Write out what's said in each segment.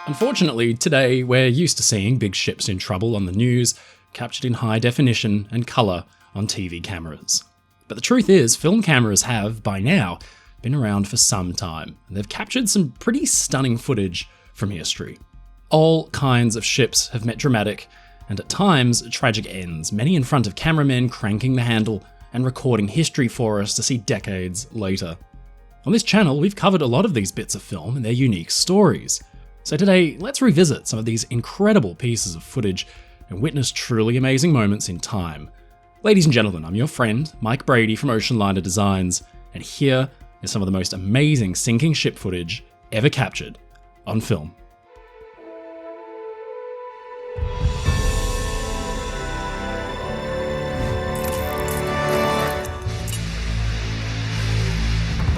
Unfortunately, today we're used to seeing big ships in trouble on the news, captured in high definition and colour on TV cameras. But the truth is, film cameras have, by now, been around for some time, and they've captured some pretty stunning footage from history. All kinds of ships have met dramatic, and at times, tragic ends, many in front of cameramen cranking the handle and recording history for us to see decades later. On this channel, we've covered a lot of these bits of film and their unique stories. So today, let's revisit some of these incredible pieces of footage and witness truly amazing moments in time. Ladies and gentlemen, I'm your friend, Mike Brady from Oceanliner Designs, and here is some of the most amazing sinking ship footage ever captured on film.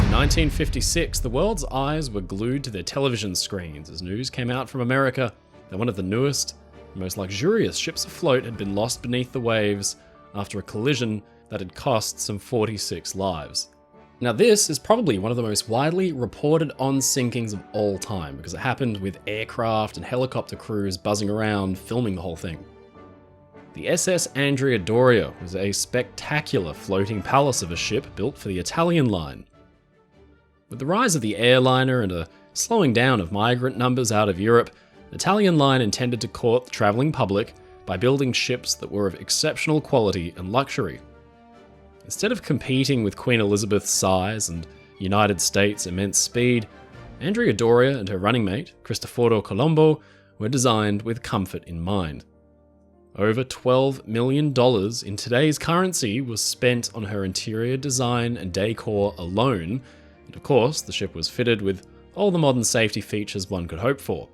In 1956, the world's eyes were glued to their television screens as news came out from America that one of the newest, most luxurious ships afloat had been lost beneath the waves after a collision that had cost some 46 lives. Now this is probably one of the most widely reported on sinkings of all time because it happened with aircraft and helicopter crews buzzing around filming the whole thing. The SS Andrea Doria was a spectacular floating palace of a ship built for the Italian line. With the rise of the airliner and a slowing down of migrant numbers out of Europe, the Italian line intended to court the travelling public by building ships that were of exceptional quality and luxury. Instead of competing with Queen Elizabeth's size and United States' immense speed, Andrea Doria and her running mate, Cristoforo Colombo, were designed with comfort in mind. Over $12 million in today's currency was spent on her interior design and decor alone, and of course, the ship was fitted with all the modern safety features one could hope for.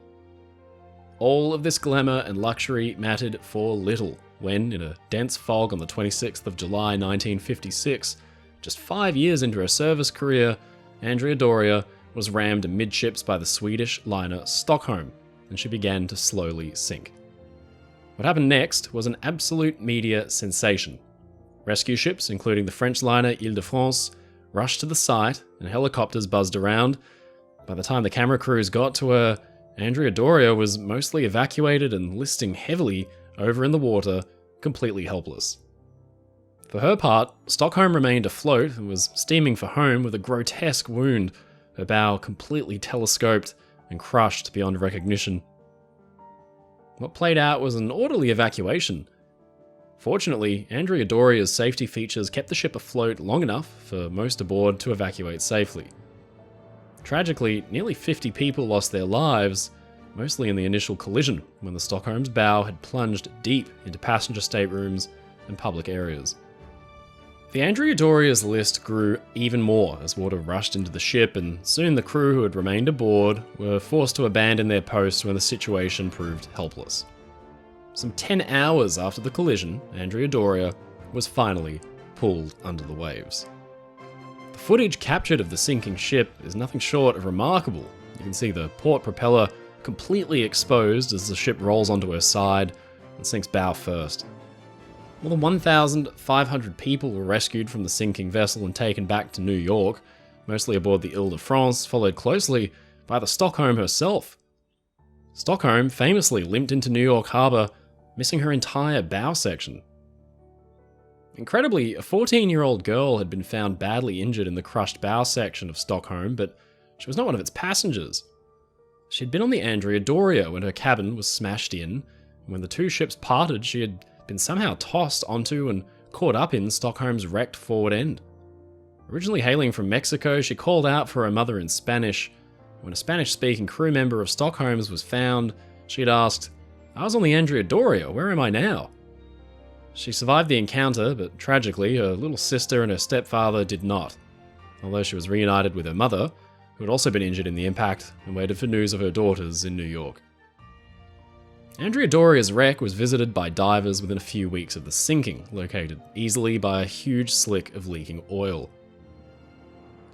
All of this glamour and luxury mattered for little when, in a dense fog on the 26th of July 1956, just 5 years into her service career, Andrea Doria was rammed amidships by the Swedish liner Stockholm, and she began to slowly sink. What happened next was an absolute media sensation. Rescue ships, including the French liner Ile-de-France, rushed to the site and helicopters buzzed around. By the time the camera crews got to her, Andrea Doria was mostly evacuated and listing heavily over in the water, completely helpless. For her part, Stockholm remained afloat and was steaming for home with a grotesque wound, her bow completely telescoped and crushed beyond recognition. What played out was an orderly evacuation. Fortunately, Andrea Doria's safety features kept the ship afloat long enough for most aboard to evacuate safely. Tragically, nearly 50 people lost their lives, mostly in the initial collision when the Stockholm's bow had plunged deep into passenger staterooms and public areas. The Andrea Doria's list grew even more as water rushed into the ship, and soon the crew who had remained aboard were forced to abandon their posts when the situation proved helpless. Some 10 hours after the collision, Andrea Doria was finally pulled under the waves. The footage captured of the sinking ship is nothing short of remarkable. You can see the port propeller completely exposed as the ship rolls onto her side and sinks bow first. More than 1,500 people were rescued from the sinking vessel and taken back to New York, mostly aboard the Ile-de-France, followed closely by the Stockholm herself. Stockholm famously limped into New York Harbor, missing her entire bow section. Incredibly, a 14-year-old girl had been found badly injured in the crushed bow section of Stockholm, but she was not one of its passengers. She had been on the Andrea Doria when her cabin was smashed in, and when the two ships parted, she had been somehow tossed onto and caught up in Stockholm's wrecked forward end. Originally hailing from Mexico, she called out for her mother in Spanish. When a Spanish-speaking crew member of Stockholm's was found, she had asked, "I was on the Andrea Doria, where am I now?" She survived the encounter, but tragically, her little sister and her stepfather did not, although she was reunited with her mother, who had also been injured in the impact and waited for news of her daughters in New York. Andrea Doria's wreck was visited by divers within a few weeks of the sinking, located easily by a huge slick of leaking oil.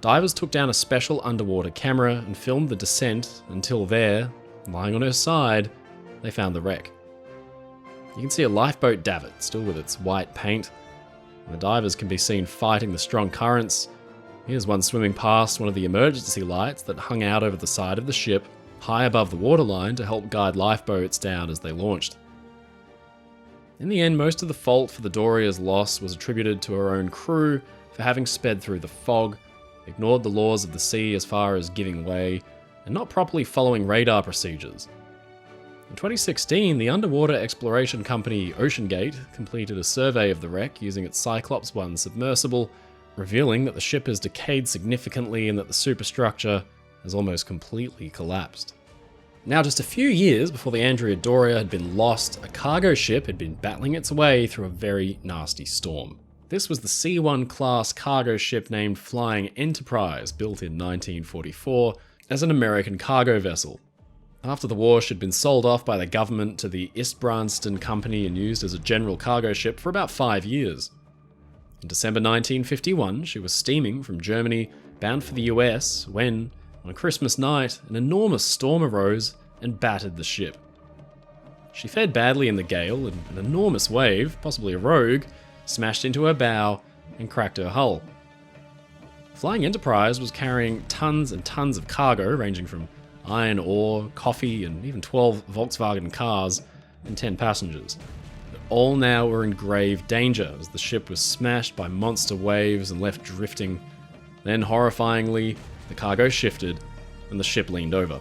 Divers took down a special underwater camera and filmed the descent until there, lying on her side, they found the wreck. You can see a lifeboat davit, still with its white paint, and the divers can be seen fighting the strong currents. Here's one swimming past one of the emergency lights that hung out over the side of the ship, high above the waterline to help guide lifeboats down as they launched. In the end, most of the fault for the Doria's loss was attributed to her own crew for having sped through the fog, ignored the laws of the sea as far as giving way, and not properly following radar procedures. In 2016, the underwater exploration company OceanGate completed a survey of the wreck using its Cyclops 1 submersible, revealing that the ship has decayed significantly and that the superstructure has almost completely collapsed. Now, just a few years before the Andrea Doria had been lost, a cargo ship had been battling its way through a very nasty storm. This was the C-1 class cargo ship named Flying Enterprise, built in 1944 as an American cargo vessel. After the war, she'd been sold off by the government to the Isbrandsten Company and used as a general cargo ship for about 5 years. In December 1951, she was steaming from Germany, bound for the US, when, on Christmas night, an enormous storm arose and battered the ship. She fared badly in the gale, and an enormous wave, possibly a rogue, smashed into her bow and cracked her hull. Flying Enterprise was carrying tons and tons of cargo, ranging from iron ore, coffee, and even 12 Volkswagen cars, and 10 passengers. But all now were in grave danger as the ship was smashed by monster waves and left drifting. Then, horrifyingly, the cargo shifted and the ship leaned over.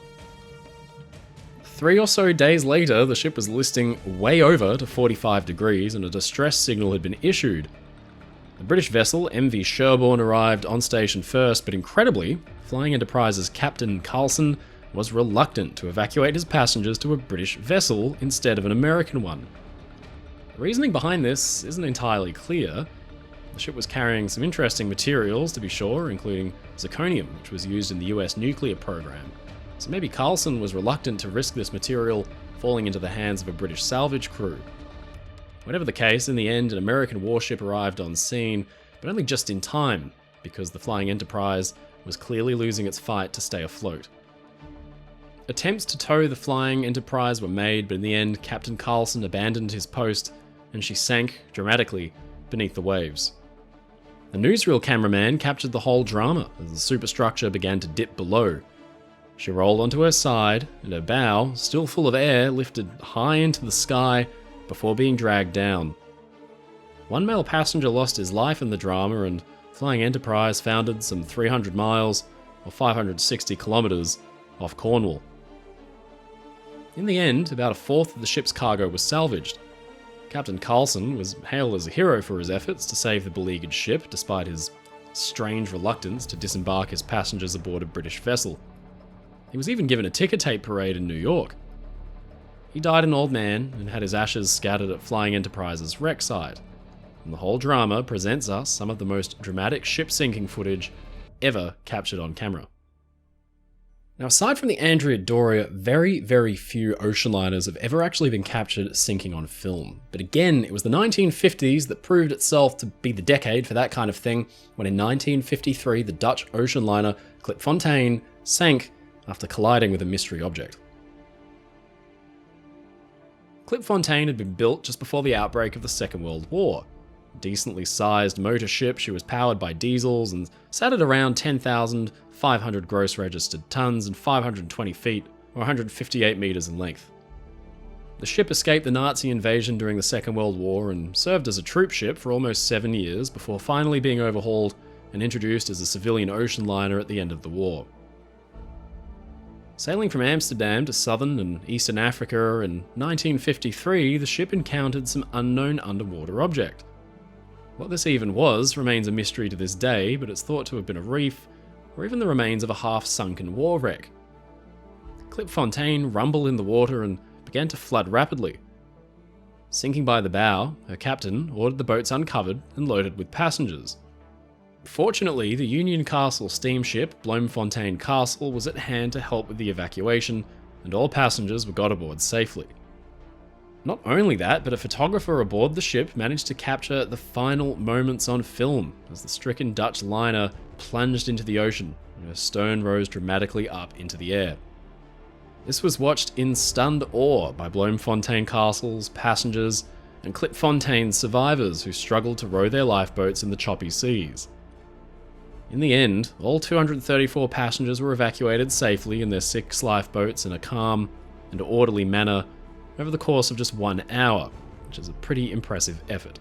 3 or so days later, the ship was listing way over to 45 degrees and a distress signal had been issued. The British vessel MV Sherborne arrived on station first, but incredibly, Flying Enterprise's Captain Carlson was reluctant to evacuate his passengers to a British vessel instead of an American one. The reasoning behind this isn't entirely clear. The ship was carrying some interesting materials, to be sure, including zirconium, which was used in the US nuclear program. So maybe Carlson was reluctant to risk this material falling into the hands of a British salvage crew. Whatever the case, in the end, an American warship arrived on scene, but only just in time, because the Flying Enterprise was clearly losing its fight to stay afloat. Attempts to tow the Flying Enterprise were made, but in the end, Captain Carlson abandoned his post, and she sank dramatically beneath the waves. The newsreel cameraman captured the whole drama as the superstructure began to dip below. She rolled onto her side, and her bow, still full of air, lifted high into the sky before being dragged down. One male passenger lost his life in the drama, and Flying Enterprise foundered some 300 miles, or 560 kilometers, off Cornwall. In the end, about a fourth of the ship's cargo was salvaged. Captain Carlson was hailed as a hero for his efforts to save the beleaguered ship, despite his strange reluctance to disembark his passengers aboard a British vessel. He was even given a ticker tape parade in New York. He died an old man and had his ashes scattered at Flying Enterprise's wreck site. And the whole drama presents us some of the most dramatic ship sinking footage ever captured on camera. Now, aside from the Andrea Doria, very, very few ocean liners have ever actually been captured sinking on film. But again, it was the 1950s that proved itself to be the decade for that kind of thing, when in 1953 the Dutch ocean liner Fontaine sank after colliding with a mystery object. Fontaine had been built just before the outbreak of the Second World War. A decently sized motor ship, she was powered by diesels and sat at around 10,500 gross registered tons and 520 feet, or 158 meters in length. The ship escaped the Nazi invasion during the Second World War and served as a troop ship for almost 7 years before finally being overhauled and introduced as a civilian ocean liner at the end of the war. Sailing from Amsterdam to southern and eastern Africa in 1953, the ship encountered some unknown underwater object. What this even was remains a mystery to this day, but it's thought to have been a reef, or even the remains of a half-sunken war wreck. Fontaine rumbled in the water and began to flood rapidly. Sinking by the bow, her captain ordered the boats uncovered and loaded with passengers. Fortunately, the Union Castle steamship Bloemfontein Castle was at hand to help with the evacuation, and all passengers were got aboard safely. Not only that, but a photographer aboard the ship managed to capture the final moments on film as the stricken Dutch liner plunged into the ocean and her stern rose dramatically up into the air. This was watched in stunned awe by Bloemfontein Castle's passengers and Fontaine's survivors who struggled to row their lifeboats in the choppy seas. In the end, all 234 passengers were evacuated safely in their 6 lifeboats in a calm and orderly manner over the course of just 1 hour, which is a pretty impressive effort.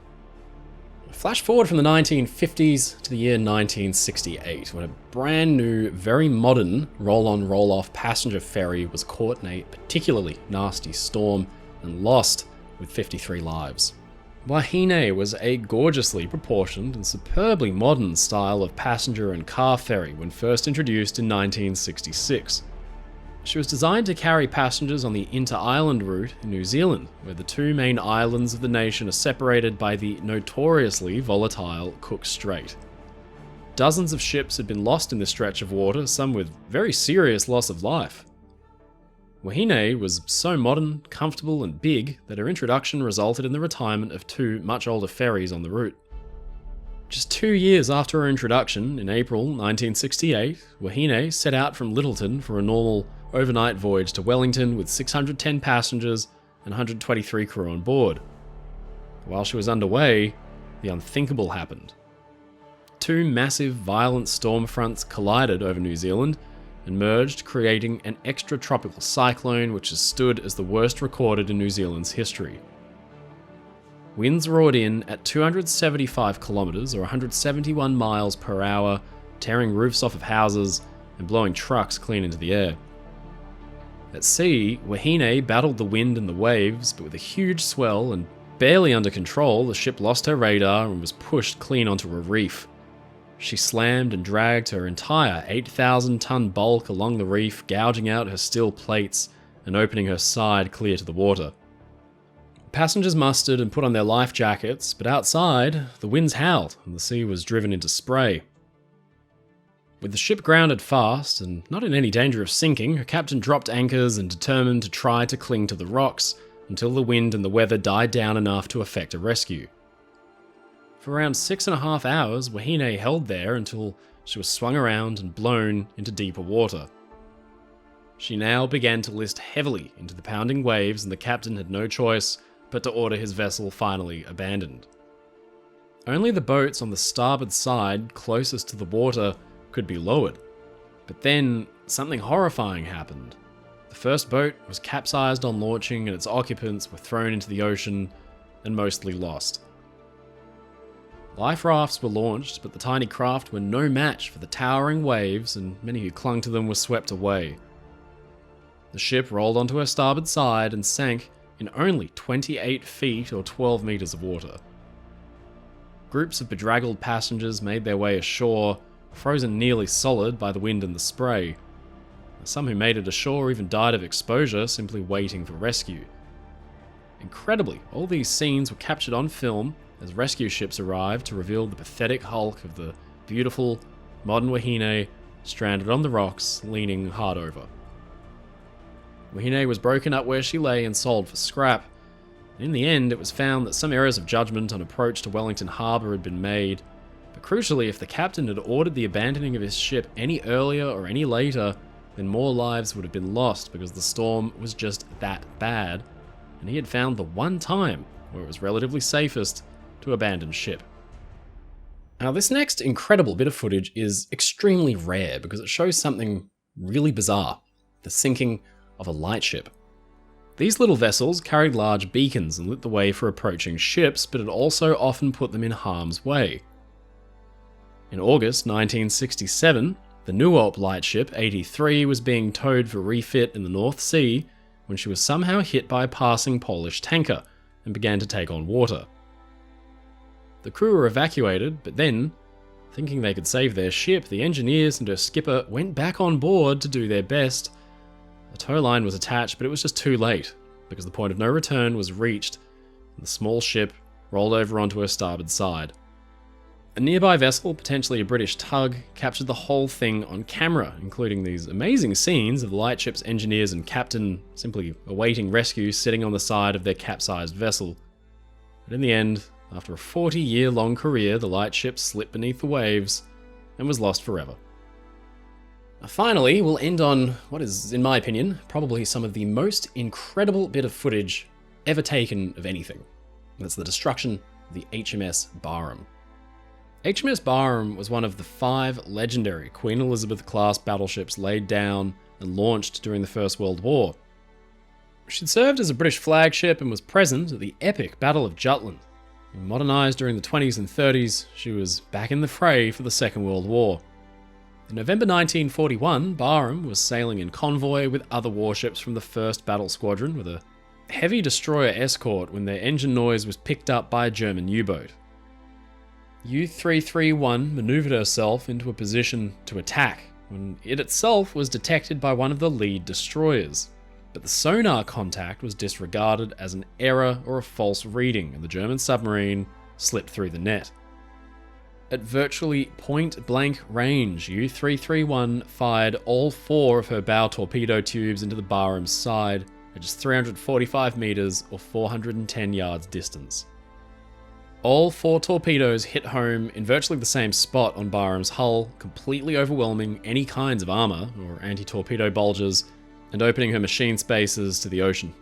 Flash forward from the 1950s to the year 1968, when a brand new, very modern roll-on, roll-off passenger ferry was caught in a particularly nasty storm and lost with 53 lives. Wahine was a gorgeously proportioned and superbly modern style of passenger and car ferry when first introduced in 1966. She was designed to carry passengers on the inter-island route in New Zealand, where the 2 main islands of the nation are separated by the notoriously volatile Cook Strait. Dozens of ships had been lost in this stretch of water, some with very serious loss of life. Wahine was so modern, comfortable, and big that her introduction resulted in the retirement of 2 much older ferries on the route. Just 2 years after her introduction, in April 1968, Wahine set out from Lyttelton for a normal overnight voyage to Wellington with 610 passengers and 123 crew on board. While she was underway, the unthinkable happened. 2 massive, violent storm fronts collided over New Zealand and merged, creating an extratropical cyclone which has stood as the worst recorded in New Zealand's history. Winds roared in at 275 kilometers or 171 miles per hour, tearing roofs off of houses and blowing trucks clean into the air. At sea, Wahine battled the wind and the waves, but with a huge swell and barely under control, the ship lost her radar and was pushed clean onto a reef. She slammed and dragged her entire 8,000-ton bulk along the reef, gouging out her steel plates and opening her side clear to the water. Passengers mustered and put on their life jackets, but outside, the winds howled and the sea was driven into spray. With the ship grounded fast and not in any danger of sinking, her captain dropped anchors and determined to try to cling to the rocks until the wind and the weather died down enough to effect a rescue. For around 6.5 hours, Wahine held there until she was swung around and blown into deeper water. She now began to list heavily into the pounding waves, and the captain had no choice but to order his vessel finally abandoned. Only the boats on the starboard side, closest to the water, could be lowered. But then, something horrifying happened. The first boat was capsized on launching and its occupants were thrown into the ocean and mostly lost. Life rafts were launched, but the tiny craft were no match for the towering waves, and many who clung to them were swept away. The ship rolled onto her starboard side and sank in only 28 feet or 12 meters of water. Groups of bedraggled passengers made their way ashore, frozen nearly solid by the wind and the spray. Some who made it ashore even died of exposure, simply waiting for rescue. Incredibly, all these scenes were captured on film as rescue ships arrived to reveal the pathetic hulk of the beautiful, modern Wahine stranded on the rocks, leaning hard over. Wahine was broken up where she lay and sold for scrap. In the end, it was found that some errors of judgment on approach to Wellington Harbour had been made. But crucially, if the captain had ordered the abandoning of his ship any earlier or any later, then more lives would have been lost because the storm was just that bad, and he had found the one time where it was relatively safest to abandon ship. Now, this next incredible bit of footage is extremely rare because it shows something really bizarre: the sinking of a lightship. These little vessels carried large beacons and lit the way for approaching ships, but it also often put them in harm's way. In August 1967, the Nuop lightship 83 was being towed for refit in the North Sea when she was somehow hit by a passing Polish tanker and began to take on water. The crew were evacuated, but then, thinking they could save their ship, the engineers and her skipper went back on board to do their best. A tow line was attached, but it was just too late, because the point of no return was reached, and the small ship rolled over onto her starboard side. A nearby vessel, potentially a British tug, captured the whole thing on camera, including these amazing scenes of the lightship's engineers and captain simply awaiting rescue sitting on the side of their capsized vessel. But in the end, after a 40-year-long career, the lightship slipped beneath the waves and was lost forever. Finally, we'll end on what is, in my opinion, probably some of the most incredible bit of footage ever taken of anything. That's the destruction of the HMS Barum. HMS Barum was one of the 5 legendary Queen Elizabeth-class battleships laid down and launched during the First World War. She'd served as a British flagship and was present at the epic Battle of Jutland. Modernised during the 20s and 30s, she was back in the fray for the Second World War. In November 1941, Barum was sailing in convoy with other warships from the 1st Battle Squadron with a heavy destroyer escort when their engine noise was picked up by a German U-boat. U-331 manoeuvred herself into a position to attack when it itself was detected by one of the lead destroyers. But the sonar contact was disregarded as an error or a false reading, and the German submarine slipped through the net. At virtually point-blank range, U-331 fired all 4 of her bow torpedo tubes into the Barum's side at just 345 meters or 410 yards distance. All 4 torpedoes hit home in virtually the same spot on Barum's hull, completely overwhelming any kinds of armor or anti-torpedo bulges and opening her machine spaces to the ocean.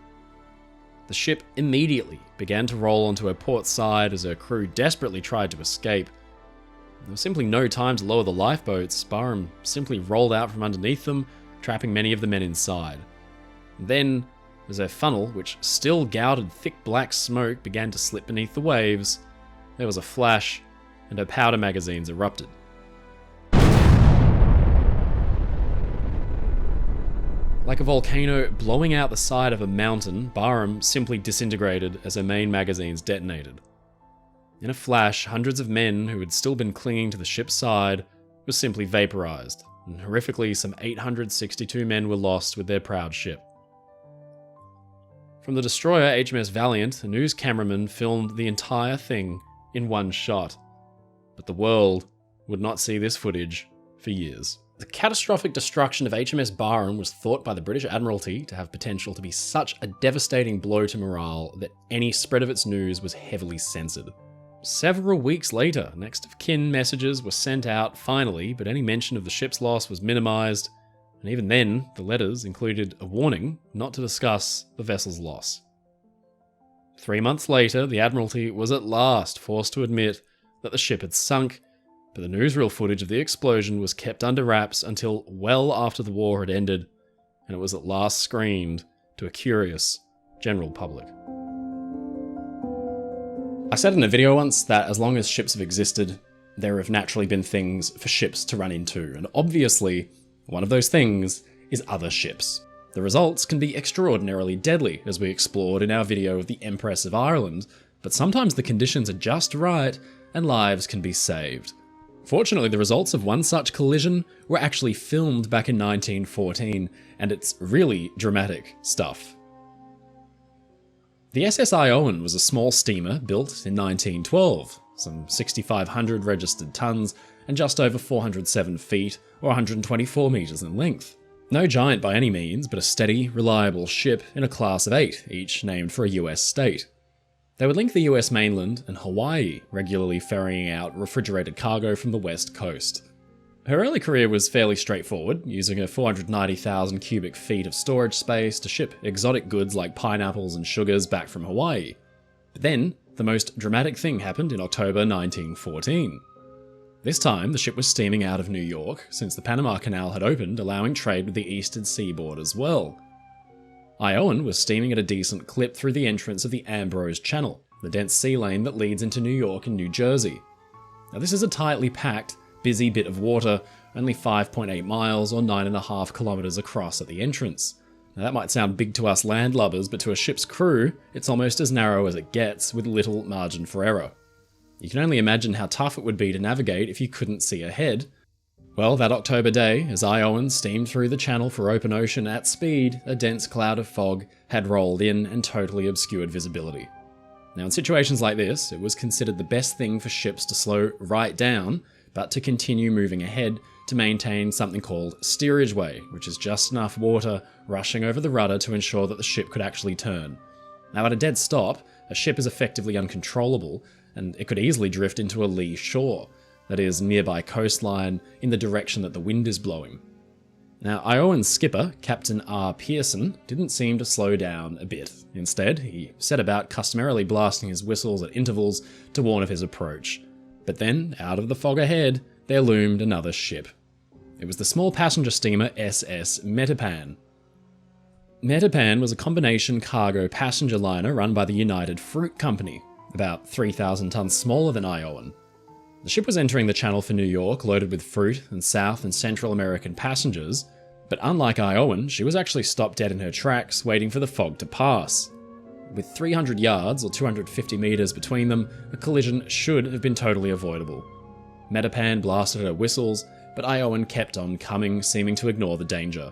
The ship immediately began to roll onto her port side as her crew desperately tried to escape. There was simply no time to lower the lifeboats. Barum simply rolled out from underneath them, trapping many of the men inside. And then, as her funnel, which still gouted thick black smoke, began to slip beneath the waves, there was a flash, and her powder magazines erupted. Like a volcano blowing out the side of a mountain, Barum simply disintegrated as her main magazines detonated. In a flash, hundreds of men who had still been clinging to the ship's side were simply vaporized, and horrifically some 862 men were lost with their proud ship. From the destroyer HMS Valiant, a news cameraman filmed the entire thing in one shot. But the world would not see this footage for years. The catastrophic destruction of HMS Barum was thought by the British Admiralty to have potential to be such a devastating blow to morale that any spread of its news was heavily censored. Several weeks later, next of kin messages were sent out finally, but any mention of the ship's loss was minimized, and even then, the letters included a warning not to discuss the vessel's loss. 3 months later, the Admiralty was at last forced to admit that the ship had sunk, but the newsreel footage of the explosion was kept under wraps until well after the war had ended, and it was at last screened to a curious general public. I said in a video once that as long as ships have existed, there have naturally been things for ships to run into, and obviously, one of those things is other ships. The results can be extraordinarily deadly, as we explored in our video of the Empress of Ireland, but sometimes the conditions are just right and lives can be saved. Fortunately, the results of one such collision were actually filmed back in 1914, and it's really dramatic stuff. The SSI Owen was a small steamer built in 1912, some 6,500 registered tons and just over 407 feet or 124 meters in length. No giant by any means, but a steady, reliable ship in a class of 8, each named for a US state. They would link the US mainland and Hawaii, regularly ferrying out refrigerated cargo from the west coast. Her early career was fairly straightforward, using her 490,000 cubic feet of storage space to ship exotic goods like pineapples and sugars back from Hawaii. But then, the most dramatic thing happened in October 1914. This time, the ship was steaming out of New York, since the Panama Canal had opened, allowing trade with the eastern seaboard as well. Owen was steaming at a decent clip through the entrance of the Ambrose Channel, the dense sea lane that leads into New York and New Jersey. Now, this is a tightly packed, busy bit of water, only 5.8 miles or 9.5 kilometers across at the entrance. Now, that might sound big to us landlubbers, but to a ship's crew, it's almost as narrow as it gets, with little margin for error. You can only imagine how tough it would be to navigate if you couldn't see ahead. Well, that October day, as Owen steamed through the channel for open ocean at speed, a dense cloud of fog had rolled in and totally obscured visibility. Now, in situations like this, it was considered the best thing for ships to slow right down, but to continue moving ahead to maintain something called steerage way, which is just enough water rushing over the rudder to ensure that the ship could actually turn. Now, at a dead stop, a ship is effectively uncontrollable, and it could easily drift into a lee shore, that is, nearby coastline, in the direction that the wind is blowing. Now, Owen's skipper, Captain R. Pearson, didn't seem to slow down a bit. Instead, he set about customarily blasting his whistles at intervals to warn of his approach. But then, out of the fog ahead, there loomed another ship. It was the small passenger steamer SS Metapan. Metapan was a combination cargo passenger liner run by the United Fruit Company, about 3,000 tons smaller than Owen. The ship was entering the channel for New York loaded with fruit and South and Central American passengers, but unlike Owen, she was actually stopped dead in her tracks, waiting for the fog to pass. With 300 yards or 250 meters between them, a collision should have been totally avoidable. Metapan blasted her whistles, but Owen kept on coming, seeming to ignore the danger.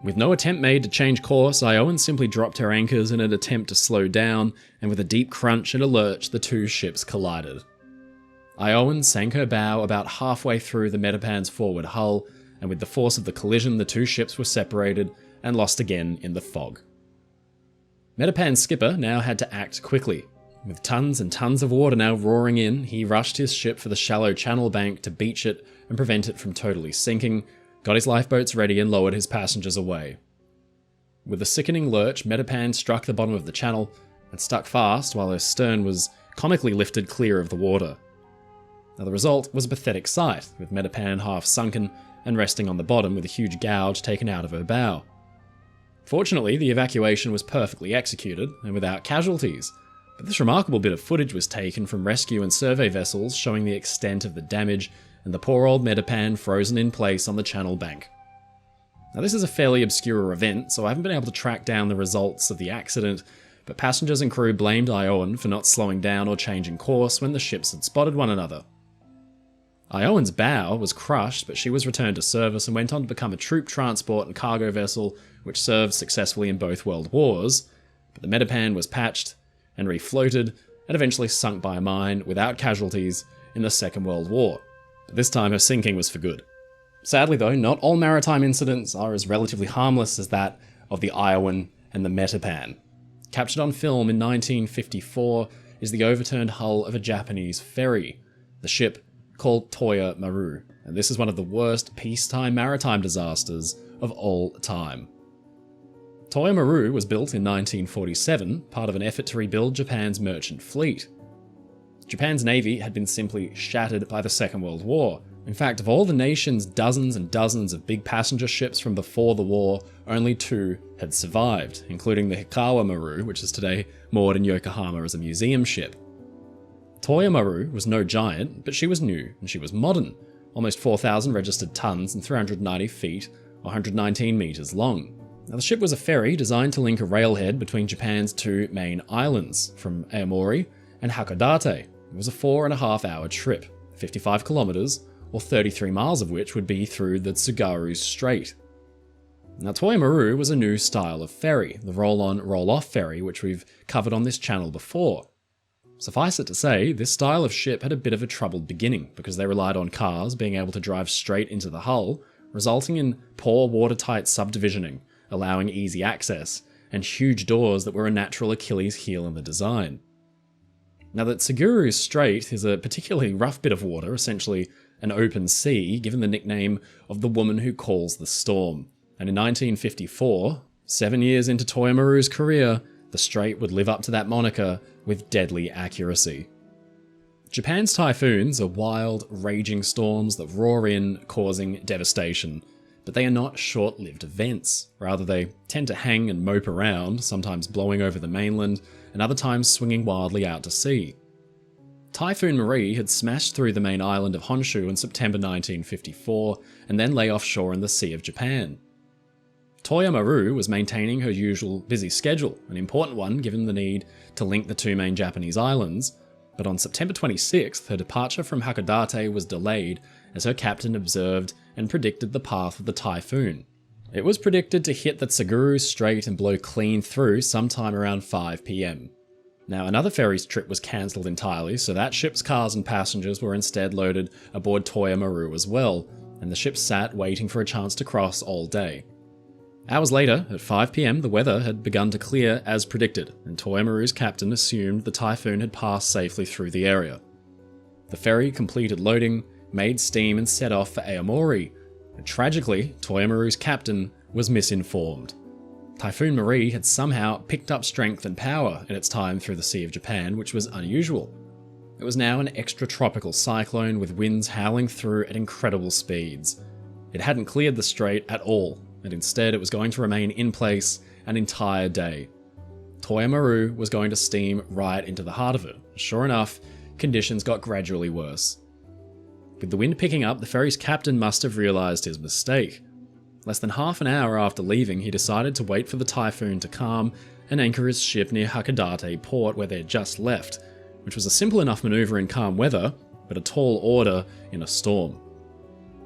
With no attempt made to change course, Owen simply dropped her anchors in an attempt to slow down, and with a deep crunch and a lurch, the two ships collided. Owen sank her bow about halfway through the Metapan's forward hull, and with the force of the collision, the two ships were separated and lost again in the fog. Metapan's skipper now had to act quickly. With tons and tons of water now roaring in, he rushed his ship for the shallow channel bank to beach it and prevent it from totally sinking, got his lifeboats ready and lowered his passengers away. With a sickening lurch, Metapan struck the bottom of the channel and stuck fast while her stern was comically lifted clear of the water. Now the result was a pathetic sight, with Metapan half sunken and resting on the bottom with a huge gouge taken out of her bow. Fortunately, the evacuation was perfectly executed and without casualties, but this remarkable bit of footage was taken from rescue and survey vessels showing the extent of the damage and the poor old Metapan frozen in place on the channel bank. Now this is a fairly obscure event, so I haven't been able to track down the results of the accident, but passengers and crew blamed Owen for not slowing down or changing course when the ships had spotted one another. Owen's bow was crushed, but she was returned to service and went on to become a troop transport and cargo vessel which served successfully in both World Wars, but the Metapan was patched and refloated and eventually sunk by a mine without casualties in the Second World War. But this time her sinking was for good. Sadly though, not all maritime incidents are as relatively harmless as that of the Owen and the Metapan. Captured on film in 1954 is the overturned hull of a Japanese ferry, the ship called Toya Maru, and this is one of the worst peacetime maritime disasters of all time. Toya Maru was built in 1947, part of an effort to rebuild Japan's merchant fleet. Japan's navy had been simply shattered by the Second World War. In fact, of all the nation's dozens and dozens of big passenger ships from before the war, only two had survived, including the Hikawa Maru, which is today moored in Yokohama as a museum ship. Toya Maru was no giant, but she was new and she was modern, almost 4,000 registered tons and 390 feet, or 119 meters long. Now, the ship was a ferry designed to link a railhead between Japan's two main islands, from Aomori and Hakodate. It was a 4.5-hour trip, 55 kilometers, or 33 miles of which would be through the Tsugaru Strait. Now, Toya Maru was a new style of ferry, the roll-on, roll-off ferry, which we've covered on this channel before. Suffice it to say, this style of ship had a bit of a troubled beginning because they relied on cars being able to drive straight into the hull, resulting in poor watertight subdivisioning, allowing easy access, and huge doors that were a natural Achilles heel in the design. Now, the Tsugaru Strait is a particularly rough bit of water, essentially an open sea, given the nickname of the woman who calls the storm. And in 1954, 7 years into Toya Maru's career, the strait would live up to that moniker with deadly accuracy. Japan's typhoons are wild, raging storms that roar in, causing devastation. But they are not short-lived events. Rather, they tend to hang and mope around, sometimes blowing over the mainland, and other times swinging wildly out to sea. Typhoon Marie had smashed through the main island of Honshu in September 1954, and then lay offshore in the Sea of Japan. Toya Maru was maintaining her usual busy schedule, an important one given the need to link the two main Japanese islands, but on September 26th, her departure from Hakodate was delayed as her captain observed and predicted the path of the typhoon. It was predicted to hit the Tsugaru Strait and blow clean through sometime around 5 p.m. Now, another ferry's trip was cancelled entirely, so that ship's cars and passengers were instead loaded aboard Toya Maru as well, and the ship sat waiting for a chance to cross all day. Hours later, at 5 p.m, the weather had begun to clear as predicted, and Toya Maru's captain assumed the typhoon had passed safely through the area. The ferry completed loading, made steam and set off for Aomori, and tragically, Toya Maru's captain was misinformed. Typhoon Marie had somehow picked up strength and power in its time through the Sea of Japan, which was unusual. It was now an extratropical cyclone with winds howling through at incredible speeds. It hadn't cleared the strait at all, and instead it was going to remain in place an entire day. Toya Maru was going to steam right into the heart of it. Sure enough, conditions got gradually worse. With the wind picking up, the ferry's captain must have realised his mistake. Less than half an hour after leaving, he decided to wait for the typhoon to calm and anchor his ship near Hakodate port where they'd just left, which was a simple enough manoeuvre in calm weather, but a tall order in a storm.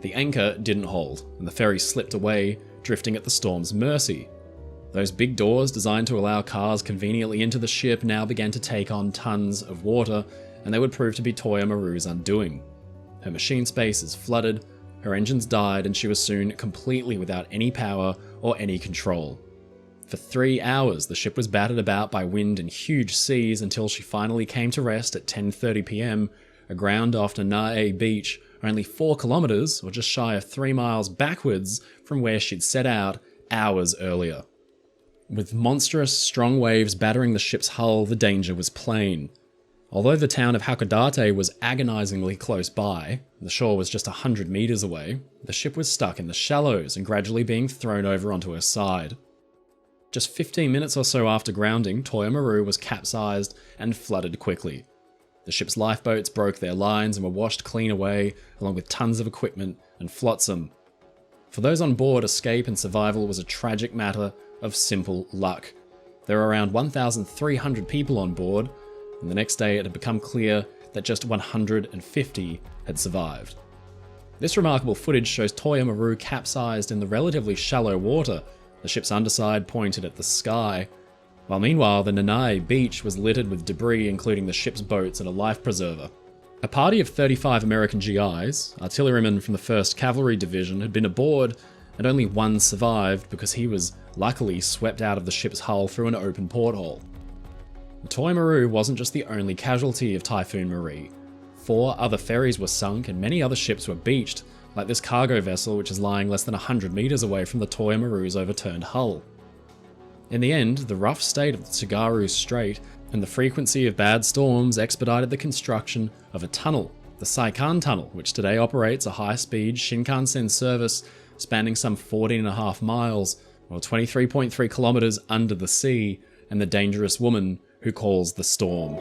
The anchor didn't hold, and the ferry slipped away, drifting at the storm's mercy. Those big doors designed to allow cars conveniently into the ship now began to take on tons of water, and they would prove to be Toya Maru's undoing. Her machine space is flooded, her engines died, and she was soon completely without any power or any control. For 3 hours, the ship was battered about by wind and huge seas until she finally came to rest at 10:30 p.m, aground off Nanae Beach, only 4 kilometers, or just shy of 3 miles backwards from where she'd set out hours earlier. With monstrous, strong waves battering the ship's hull, the danger was plain. Although the town of Hakodate was agonizingly close by, the shore was just 100 meters away, the ship was stuck in the shallows and gradually being thrown over onto her side. Just 15 minutes or so after grounding, Toya Maru was capsized and flooded quickly. The ship's lifeboats broke their lines and were washed clean away, along with tons of equipment and flotsam. For those on board, escape and survival was a tragic matter of simple luck. There were around 1,300 people on board, and the next day it had become clear that just 150 had survived. This remarkable footage shows Toya Maru capsized in the relatively shallow water, the ship's underside pointed at the sky, while meanwhile the Nanae beach was littered with debris including the ship's boats and a life preserver. A party of 35 American GIs, artillerymen from the 1st Cavalry Division, had been aboard, and only one survived because he was luckily swept out of the ship's hull through an open porthole. The Toya Maru wasn't just the only casualty of Typhoon Marie. 4 other ferries were sunk and many other ships were beached, like this cargo vessel which is lying less than 100 meters away from the Toya Maru's overturned hull. In the end, the rough state of the Tsugaru Strait and the frequency of bad storms expedited the construction of a tunnel, the Saikan Tunnel, which today operates a high-speed Shinkansen service spanning some 14.5 miles, or 23.3 kilometers under the sea, and the dangerous woman who calls the storm.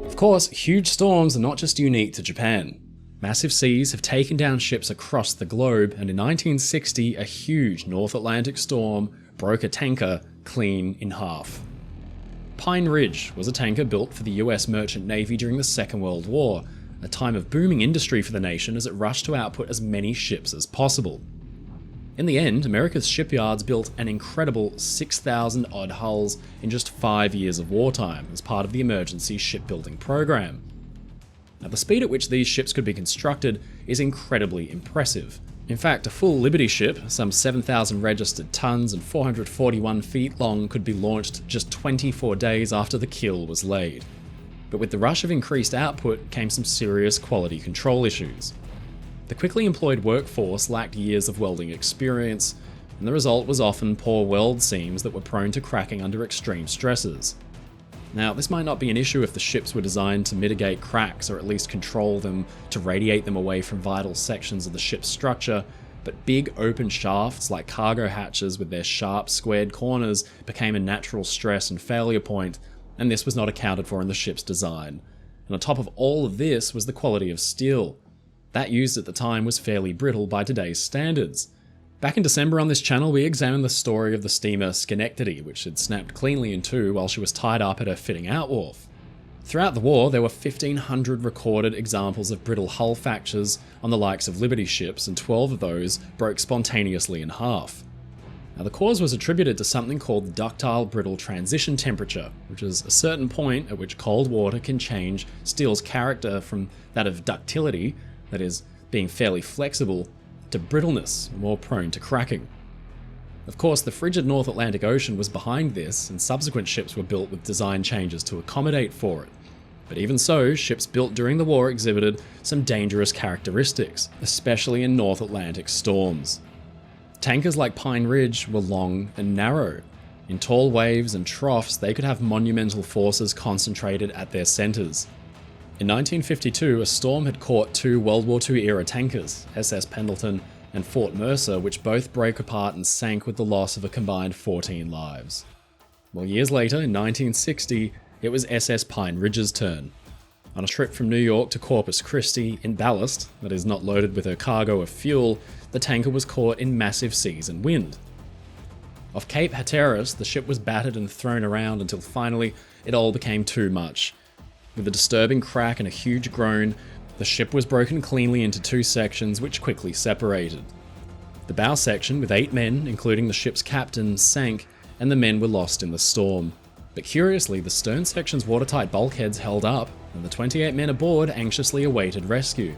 Of course, huge storms are not just unique to Japan. Massive seas have taken down ships across the globe, and in 1960, a huge North Atlantic storm broke a tanker clean in half. Pine Ridge was a tanker built for the US Merchant Navy during the Second World War, a time of booming industry for the nation as it rushed to output as many ships as possible. In the end, America's shipyards built an incredible 6,000 odd hulls in just 5 years of wartime as part of the emergency shipbuilding program. Now, the speed at which these ships could be constructed is incredibly impressive. In fact, a full Liberty ship, some 7,000 registered tons and 441 feet long, could be launched just 24 days after the keel was laid. But with the rush of increased output came some serious quality control issues. The quickly employed workforce lacked years of welding experience, and the result was often poor weld seams that were prone to cracking under extreme stresses. Now, this might not be an issue if the ships were designed to mitigate cracks or at least control them to radiate them away from vital sections of the ship's structure, but big open shafts like cargo hatches with their sharp squared corners became a natural stress and failure point, and this was not accounted for in the ship's design. And on top of all of this was the quality of steel. That used at the time was fairly brittle by today's standards. Back in December on this channel, we examined the story of the steamer Schenectady, which had snapped cleanly in two while she was tied up at her fitting out wharf. Throughout the war, there were 1,500 recorded examples of brittle hull fractures on the likes of Liberty ships, and 12 of those broke spontaneously in half. Now, the cause was attributed to something called the ductile brittle transition temperature, which is a certain point at which cold water can change steel's character from that of ductility, that is, being fairly flexible, to brittleness, more prone to cracking. Of course, the frigid North Atlantic Ocean was behind this, and subsequent ships were built with design changes to accommodate for it. But even so, ships built during the war exhibited some dangerous characteristics, especially in North Atlantic storms. Tankers like Pine Ridge were long and narrow. In tall waves and troughs, they could have monumental forces concentrated at their centres. In 1952, a storm had caught two World War II-era tankers, SS Pendleton and Fort Mercer, which both broke apart and sank with the loss of a combined 14 lives. Well, years later, in 1960, it was SS Pine Ridge's turn. On a trip from New York to Corpus Christi, in ballast, that is not loaded with her cargo of fuel, the tanker was caught in massive seas and wind. Off Cape Hatteras, the ship was battered and thrown around until finally it all became too much. With a disturbing crack and a huge groan, the ship was broken cleanly into two sections which quickly separated. The bow section, with 8 men, including the ship's captain, sank, and the men were lost in the storm. But curiously, the stern section's watertight bulkheads held up, and the 28 men aboard anxiously awaited rescue.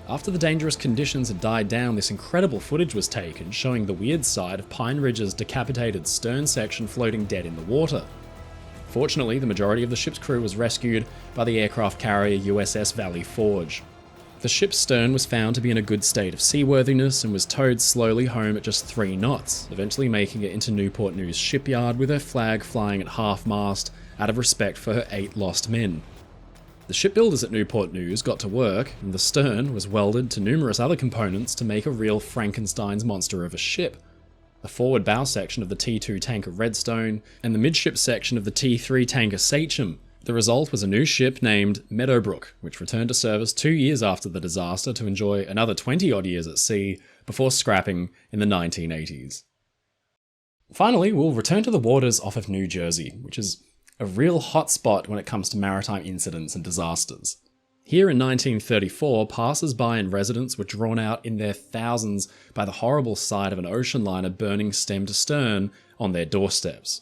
After the dangerous conditions had died down, this incredible footage was taken, showing the weird side of Pine Ridge's decapitated stern section floating dead in the water. Fortunately, the majority of the ship's crew was rescued by the aircraft carrier USS Valley Forge. The ship's stern was found to be in a good state of seaworthiness and was towed slowly home at just 3 knots, eventually making it into Newport News shipyard with her flag flying at half-mast out of respect for her 8 lost men. The shipbuilders at Newport News got to work, and the stern was welded to numerous other components to make a real Frankenstein's monster of a ship. The forward bow section of the T2 tanker Redstone, and the midship section of the T3 tanker Sachem. The result was a new ship named Meadowbrook, which returned to service 2 years after the disaster to enjoy another 20-odd years at sea before scrapping in the 1980s. Finally, we'll return to the waters off of New Jersey, which is a real hot spot when it comes to maritime incidents and disasters. Here in 1934, passers-by and residents were drawn out in their thousands by the horrible sight of an ocean liner burning stem to stern on their doorsteps.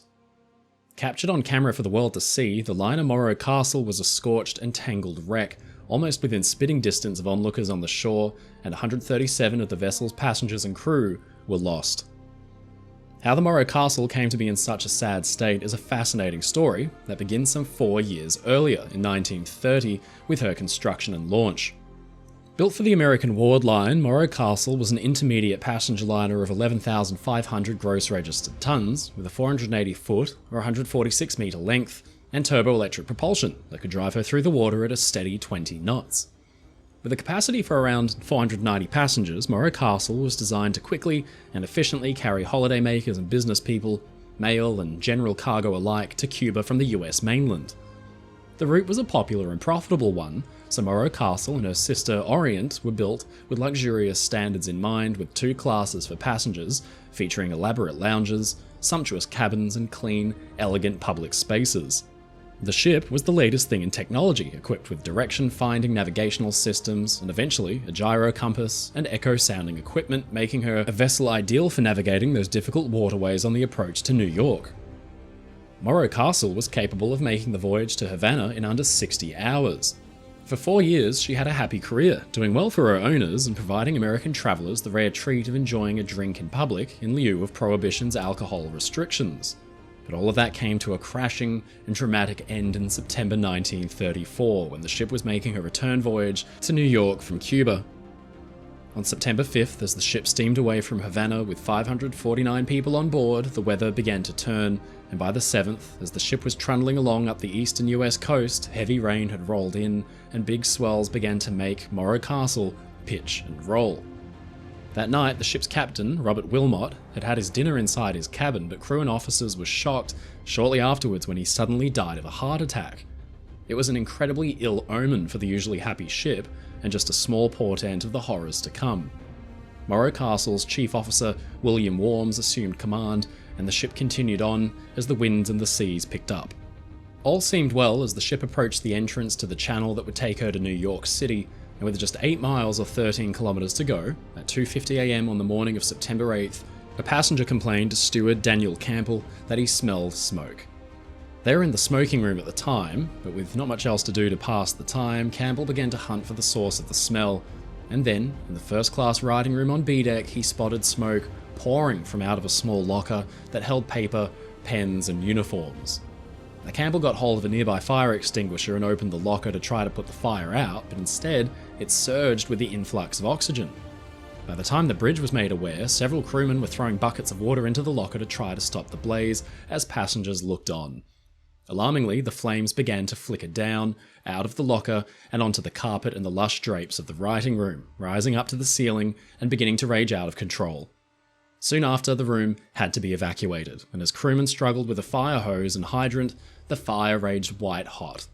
Captured on camera for the world to see, the liner Moro Castle was a scorched and tangled wreck, almost within spitting distance of onlookers on the shore, and 137 of the vessel's passengers and crew were lost. How the Moro Castle came to be in such a sad state is a fascinating story that begins some 4 years earlier, in 1930, with her construction and launch. Built for the American Ward Line, Moro Castle was an intermediate passenger liner of 11,500 gross registered tons, with a 480-foot or 146-metre length, and turbo-electric propulsion that could drive her through the water at a steady 20 knots. With a capacity for around 490 passengers, Moro Castle was designed to quickly and efficiently carry holidaymakers and business people, mail and general cargo alike, to Cuba from the US mainland. The route was a popular and profitable one, so Moro Castle and her sister Orient were built with luxurious standards in mind, with 2 classes for passengers, featuring elaborate lounges, sumptuous cabins and clean, elegant public spaces. The ship was the latest thing in technology, equipped with direction-finding navigational systems, and eventually a gyro compass and echo-sounding equipment, making her a vessel ideal for navigating those difficult waterways on the approach to New York. Morrow Castle was capable of making the voyage to Havana in under 60 hours. For 4 years, she had a happy career, doing well for her owners and providing American travelers the rare treat of enjoying a drink in public in lieu of Prohibition's alcohol restrictions. But all of that came to a crashing and dramatic end in September 1934, when the ship was making her return voyage to New York from Cuba. On September 5th, as the ship steamed away from Havana with 549 people on board, the weather began to turn, and by the 7th, as the ship was trundling along up the eastern US coast, heavy rain had rolled in, and big swells began to make Morrow Castle pitch and roll. That night, the ship's captain, Robert Wilmot, had had his dinner inside his cabin, but crew and officers were shocked shortly afterwards when he suddenly died of a heart attack. It was an incredibly ill omen for the usually happy ship, and just a small portent of the horrors to come. Morrow Castle's chief officer, William Worms, assumed command, and the ship continued on as the winds and the seas picked up. All seemed well as the ship approached the entrance to the channel that would take her to New York City, and with just 8 miles or 13 kilometers to go, at 2:50 a.m. on the morning of September 8th, a passenger complained to steward Daniel Campbell that he smelled smoke. They were in the smoking room at the time, but with not much else to do to pass the time, Campbell began to hunt for the source of the smell, and then, in the first-class writing room on B-deck, he spotted smoke pouring from out of a small locker that held paper, pens, and uniforms. Now, Campbell got hold of a nearby fire extinguisher and opened the locker to try to put the fire out, but instead, it surged with the influx of oxygen. By the time the bridge was made aware, several crewmen were throwing buckets of water into the locker to try to stop the blaze as passengers looked on. Alarmingly, the flames began to flicker down, out of the locker, and onto the carpet and the lush drapes of the writing room, rising up to the ceiling and beginning to rage out of control. Soon after, the room had to be evacuated, and as crewmen struggled with a fire hose and hydrant, the fire raged white hot.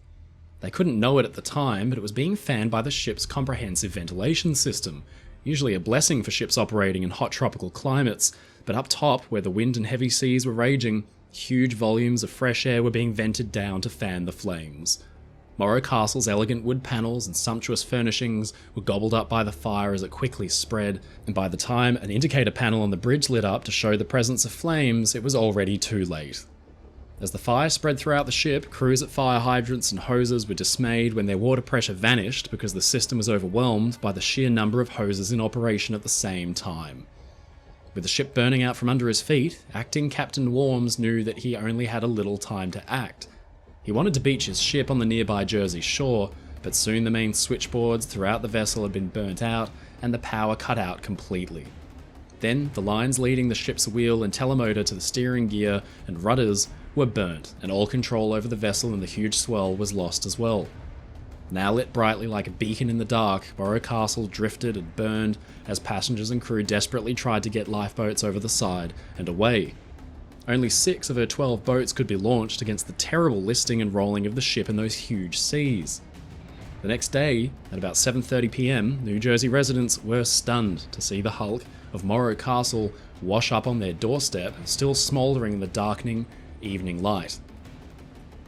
They couldn't know it at the time, but it was being fanned by the ship's comprehensive ventilation system, usually a blessing for ships operating in hot tropical climates, but up top, where the wind and heavy seas were raging, huge volumes of fresh air were being vented down to fan the flames. Moro Castle's elegant wood panels and sumptuous furnishings were gobbled up by the fire as it quickly spread, and by the time an indicator panel on the bridge lit up to show the presence of flames, it was already too late. As the fire spread throughout the ship, crews at fire hydrants and hoses were dismayed when their water pressure vanished because the system was overwhelmed by the sheer number of hoses in operation at the same time. With the ship burning out from under his feet, acting Captain Worms knew that he only had a little time to act. He wanted to beach his ship on the nearby Jersey shore, but soon the main switchboards throughout the vessel had been burnt out and the power cut out completely. Then the lines leading the ship's wheel and telemotor to the steering gear and rudders were burnt, and all control over the vessel and the huge swell was lost as well. Now lit brightly like a beacon in the dark, Morrow Castle drifted and burned as passengers and crew desperately tried to get lifeboats over the side and away. Only 6 of her 12 boats could be launched against the terrible listing and rolling of the ship in those huge seas. The next day, at about 7:30 p.m, New Jersey residents were stunned to see the hulk of Moro Castle wash up on their doorstep, still smouldering in the darkening evening light.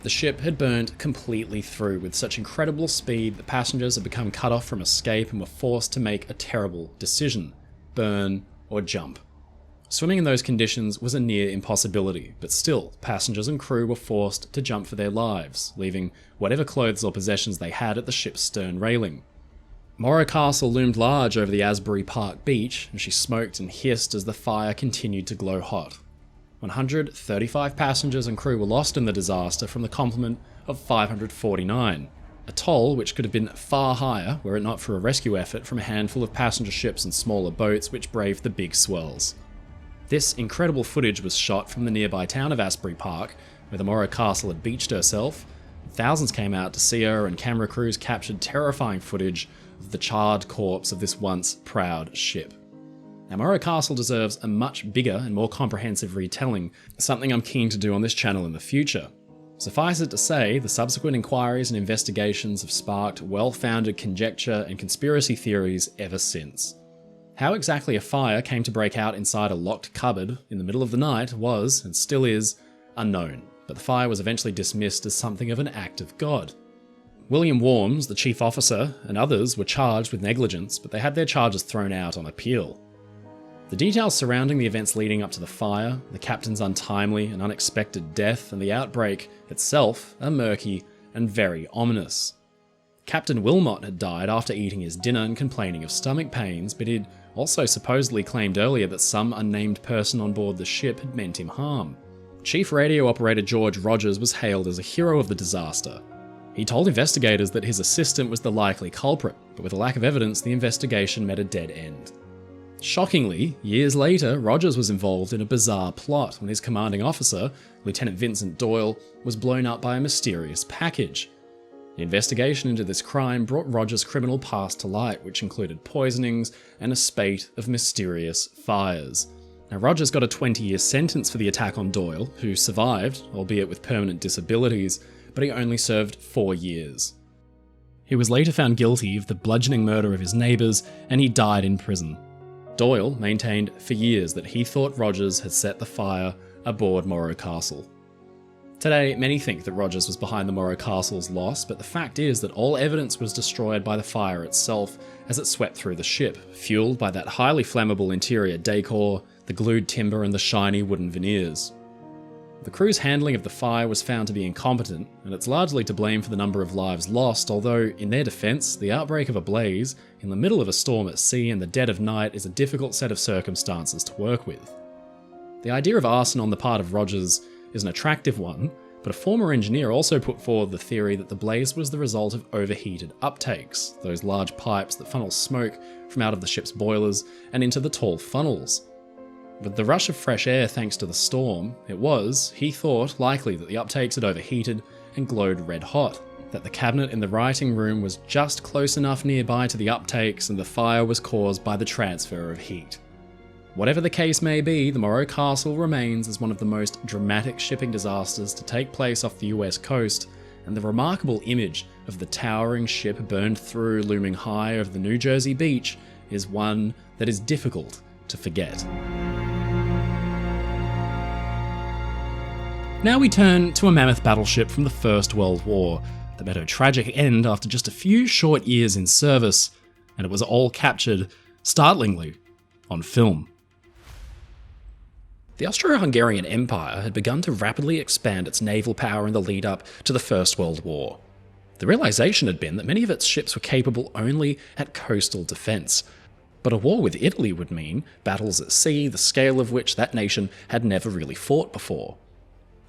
The ship had burned completely through with such incredible speed that passengers had become cut off from escape and were forced to make a terrible decision: burn or jump. Swimming in those conditions was a near impossibility, but still, passengers and crew were forced to jump for their lives, leaving whatever clothes or possessions they had at the ship's stern railing. Morrow Castle loomed large over the Asbury Park beach, and she smoked and hissed as the fire continued to glow hot. 135 passengers and crew were lost in the disaster from the complement of 549, a toll which could have been far higher were it not for a rescue effort from a handful of passenger ships and smaller boats which braved the big swells. This incredible footage was shot from the nearby town of Asbury Park, where the Morrow Castle had beached herself. Thousands came out to see her, and camera crews captured terrifying footage of the charred corpse of this once proud ship. Now, Morrow Castle deserves a much bigger and more comprehensive retelling, something I'm keen to do on this channel in the future. Suffice it to say, the subsequent inquiries and investigations have sparked well-founded conjecture and conspiracy theories ever since. How exactly a fire came to break out inside a locked cupboard in the middle of the night was, and still is, unknown, but the fire was eventually dismissed as something of an act of God. William Worms, the chief officer, and others were charged with negligence, but they had their charges thrown out on appeal. The details surrounding the events leading up to the fire, the captain's untimely and unexpected death, and the outbreak itself are murky and very ominous. Captain Wilmot had died after eating his dinner and complaining of stomach pains, but he'd also supposedly claimed earlier that some unnamed person on board the ship had meant him harm. Chief radio operator George Rogers was hailed as a hero of the disaster. He told investigators that his assistant was the likely culprit, but with a lack of evidence, the investigation met a dead end. Shockingly, years later, Rogers was involved in a bizarre plot when his commanding officer, Lieutenant Vincent Doyle, was blown up by a mysterious package. The investigation into this crime brought Rogers' criminal past to light, which included poisonings and a spate of mysterious fires. Now, Rogers got a 20-year sentence for the attack on Doyle, who survived, albeit with permanent disabilities, but he only served 4 years. He was later found guilty of the bludgeoning murder of his neighbours, and he died in prison. Doyle maintained for years that he thought Rogers had set the fire aboard Moro Castle. Today, many think that Rogers was behind the Moro Castle's loss, but the fact is that all evidence was destroyed by the fire itself as it swept through the ship, fueled by that highly flammable interior decor, the glued timber and the shiny wooden veneers. The crew's handling of the fire was found to be incompetent, and it's largely to blame for the number of lives lost, although, in their defence, the outbreak of a blaze, in the middle of a storm at sea in the dead of night, is a difficult set of circumstances to work with. The idea of arson on the part of Rogers is an attractive one, But a former engineer also put forward the theory that the blaze was the result of overheated uptakes, those large pipes that funnel smoke from out of the ship's boilers and into the tall funnels. With the rush of fresh air thanks to the storm, it was, he thought, likely that the uptakes had overheated and glowed red hot, that the cabinet in the writing room was just close enough nearby to the uptakes and the fire was caused by the transfer of heat. Whatever the case may be, the Moro Castle remains as one of the most dramatic shipping disasters to take place off the US coast, and the remarkable image of the towering ship burned through looming high over the New Jersey beach is one that is difficult to forget. Now we turn to a mammoth battleship from the First World War that met a tragic end after just a few short years in service, and it was all captured, startlingly, on film. The Austro-Hungarian Empire had begun to rapidly expand its naval power in the lead-up to the First World War. The realization had been that many of its ships were capable only at coastal defence, but a war with Italy would mean battles at sea, the scale of which that nation had never really fought before.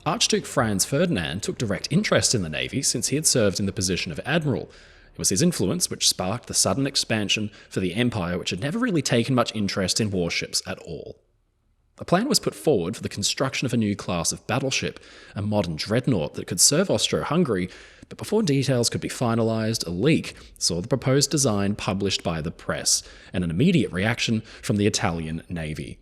Archduke Franz Ferdinand took direct interest in the navy since he had served in the position of admiral. It was his influence which sparked the sudden expansion for the empire, which had never really taken much interest in warships at all. A plan was put forward for the construction of a new class of battleship, a modern dreadnought that could serve Austro-Hungary, but before details could be finalised, a leak saw the proposed design published by the press, and an immediate reaction from the Italian navy.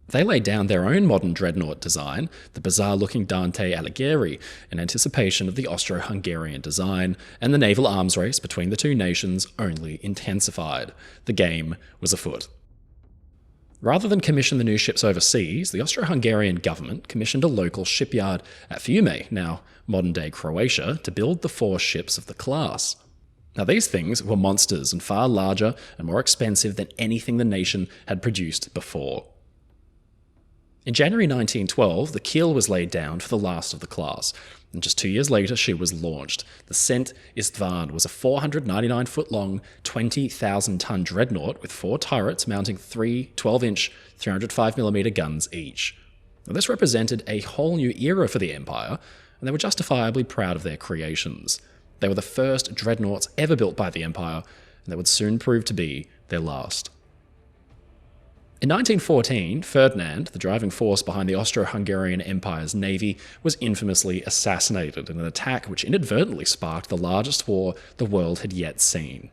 They laid down their own modern dreadnought design, the bizarre-looking Dante Alighieri, in anticipation of the Austro-Hungarian design, and the naval arms race between the two nations only intensified. The game was afoot. Rather than commission the new ships overseas, the Austro-Hungarian government commissioned a local shipyard at Fiume, now modern-day Croatia, to build the 4 ships of the class. Now these things were monsters and far larger and more expensive than anything the nation had produced before. In January 1912, the keel was laid down for the last of the class, and just 2 years later she was launched. The Szent István was a 499-foot-long, 20,000-ton dreadnought with 4 turrets mounting 3 12-inch 305mm guns each. Now, this represented a whole new era for the Empire, and they were justifiably proud of their creations. They were the first dreadnoughts ever built by the Empire, and they would soon prove to be their last. In 1914, Ferdinand, the driving force behind the Austro-Hungarian Empire's navy, was infamously assassinated in an attack which inadvertently sparked the largest war the world had yet seen.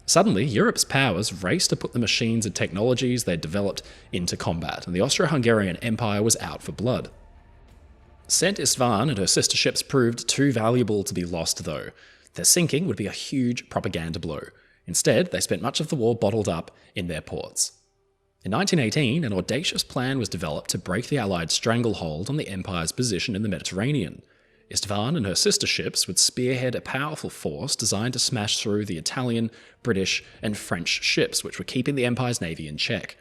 Suddenly, Europe's powers raced to put the machines and technologies they'd developed into combat, and the Austro-Hungarian Empire was out for blood. Szent István and her sister ships proved too valuable to be lost, though. Their sinking would be a huge propaganda blow. Instead, they spent much of the war bottled up in their ports. In 1918, an audacious plan was developed to break the Allied stranglehold on the Empire's position in the Mediterranean. István and her sister ships would spearhead a powerful force designed to smash through the Italian, British, and French ships which were keeping the Empire's navy in check.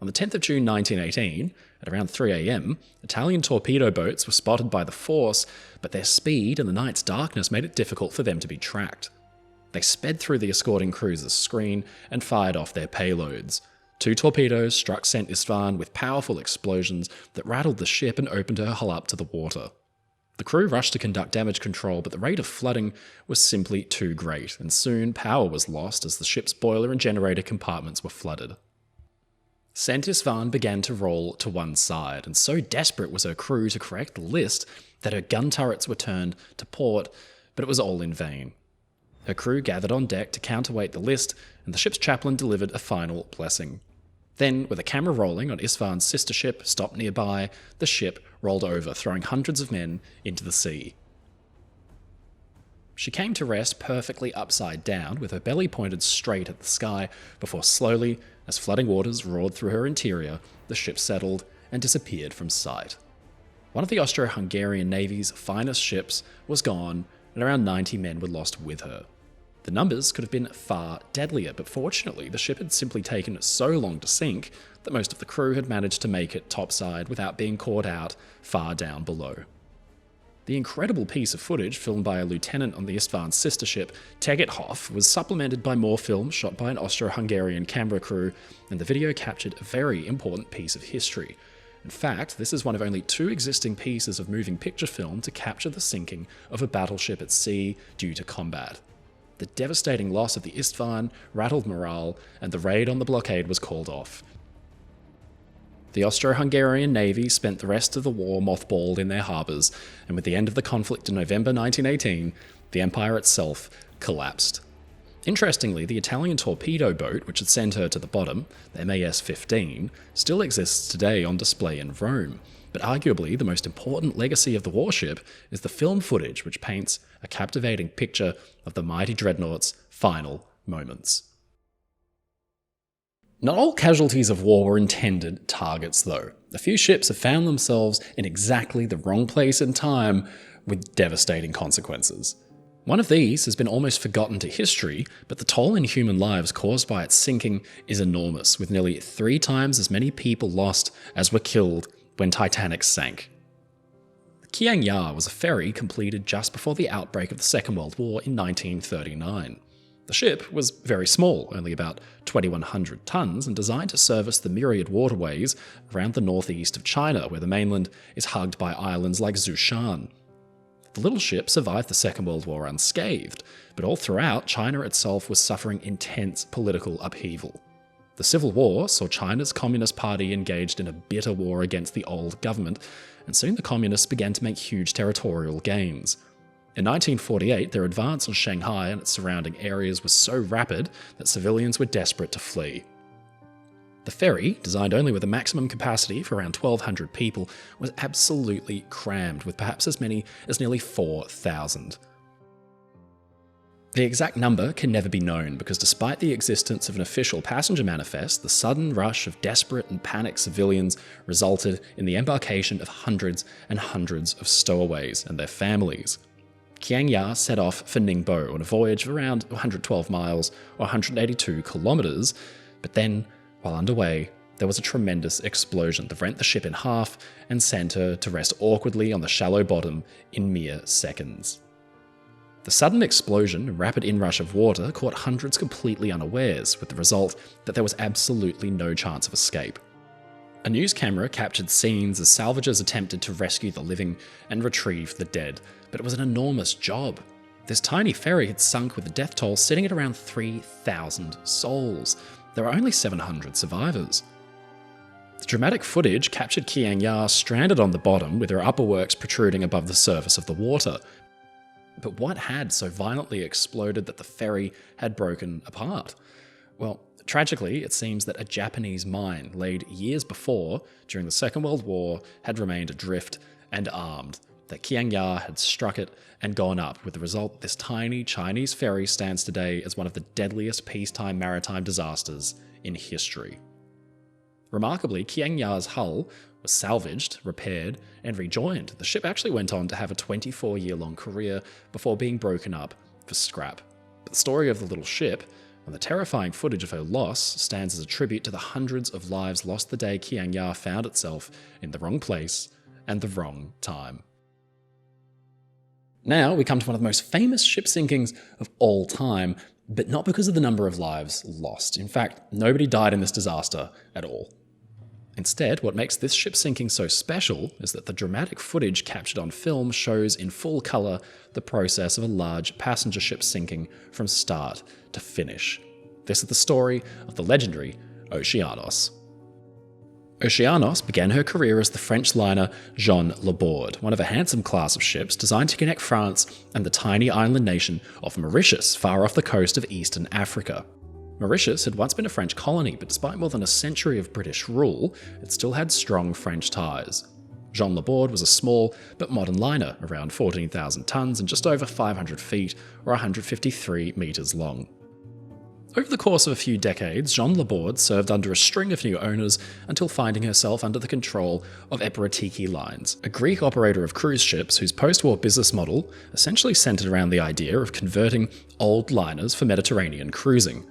On the 10th of June 1918, at around 3 a.m, Italian torpedo boats were spotted by the force, but their speed and the night's darkness made it difficult for them to be tracked. They sped through the escorting cruiser's screen and fired off their payloads. 2 torpedoes struck Szent István with powerful explosions that rattled the ship and opened her hull up to the water. The crew rushed to conduct damage control, but the rate of flooding was simply too great, and soon power was lost as the ship's boiler and generator compartments were flooded. Szent István began to roll to one side, and so desperate was her crew to correct the list that her gun turrets were turned to port, but it was all in vain. Her crew gathered on deck to counterweight the list, and the ship's chaplain delivered a final blessing. Then, with a camera rolling on István's sister ship stopped nearby, the ship rolled over, throwing hundreds of men into the sea. She came to rest perfectly upside down, with her belly pointed straight at the sky, before slowly, as flooding waters roared through her interior, the ship settled and disappeared from sight. One of the Austro-Hungarian Navy's finest ships was gone, and around 90 men were lost with her. The numbers could have been far deadlier, but fortunately the ship had simply taken so long to sink that most of the crew had managed to make it topside without being caught out far down below. The incredible piece of footage filmed by a lieutenant on the István's sister ship, Tegethoff, was supplemented by more films shot by an Austro-Hungarian camera crew, and the video captured a very important piece of history. In fact, this is one of only 2 existing pieces of moving picture film to capture the sinking of a battleship at sea due to combat. The devastating loss of the Isstvan rattled morale, and the raid on the blockade was called off. The Austro-Hungarian Navy spent the rest of the war mothballed in their harbours, and with the end of the conflict in November 1918, the empire itself collapsed. Interestingly, the Italian torpedo boat, which had sent her to the bottom, the MAS-15, still exists today on display in Rome, but arguably the most important legacy of the warship is the film footage which paints a captivating picture of the mighty dreadnought's final moments. Not all casualties of war were intended targets, though. A few ships have found themselves in exactly the wrong place and time with devastating consequences. One of these has been almost forgotten to history, but the toll in human lives caused by its sinking is enormous, with nearly 3 times as many people lost as were killed when Titanic sank. The Kanga was a ferry completed just before the outbreak of the Second World War in 1939. The ship was very small, only about 2,100 tons, and designed to service the myriad waterways around the northeast of China, where the mainland is hugged by islands like Zhoushan. The little ship survived the Second World War unscathed, but all throughout, China itself was suffering intense political upheaval. The Civil War saw China's Communist Party engaged in a bitter war against the old government, and soon the Communists began to make huge territorial gains. In 1948, their advance on Shanghai and its surrounding areas was so rapid that civilians were desperate to flee. The ferry, designed only with a maximum capacity for around 1,200 people, was absolutely crammed, with perhaps as many as nearly 4,000. The exact number can never be known because despite the existence of an official passenger manifest, the sudden rush of desperate and panicked civilians resulted in the embarkation of hundreds and hundreds of stowaways and their families. Kanga set off for Ningbo on a voyage of around 112 miles or 182 kilometers, but then, while underway, there was a tremendous explosion that rent the ship in half and sent her to rest awkwardly on the shallow bottom in mere seconds. The sudden explosion and rapid inrush of water caught hundreds completely unawares, with the result that there was absolutely no chance of escape. A news camera captured scenes as salvagers attempted to rescue the living and retrieve the dead, but it was an enormous job. This tiny ferry had sunk with a death toll sitting at around 3,000 souls. There were only 700 survivors. The dramatic footage captured Kanga stranded on the bottom with her upper works protruding above the surface of the water. But what had so violently exploded that the ferry had broken apart? Well, tragically, it seems that a Japanese mine laid years before, during the Second World War, had remained adrift and armed, that Kanga had struck it and gone up, with the result that this tiny Chinese ferry stands today as one of the deadliest peacetime maritime disasters in history. Remarkably, Kianga's hull was salvaged, repaired, and rejoined. The ship actually went on to have a 24-year-long career before being broken up for scrap. But the story of the little ship and the terrifying footage of her loss stands as a tribute to the hundreds of lives lost the day Kanga found itself in the wrong place and the wrong time. Now we come to one of the most famous ship sinkings of all time, but not because of the number of lives lost. In fact, nobody died in this disaster at all. Instead, what makes this ship sinking so special is that the dramatic footage captured on film shows in full colour the process of a large passenger ship sinking from start to finish. This is the story of the legendary Oceanos. Oceanos began her career as the French liner Jean Laborde, one of a handsome class of ships designed to connect France and the tiny island nation of Mauritius, far off the coast of eastern Africa. Mauritius had once been a French colony, but despite more than a century of British rule, it still had strong French ties. Jean Laborde was a small but modern liner, around 14,000 tons and just over 500 feet or 153 metres long. Over the course of a few decades, Jean Laborde served under a string of new owners until finding herself under the control of Eperatiki Lines, a Greek operator of cruise ships whose post-war business model essentially centered around the idea of converting old liners for Mediterranean cruising.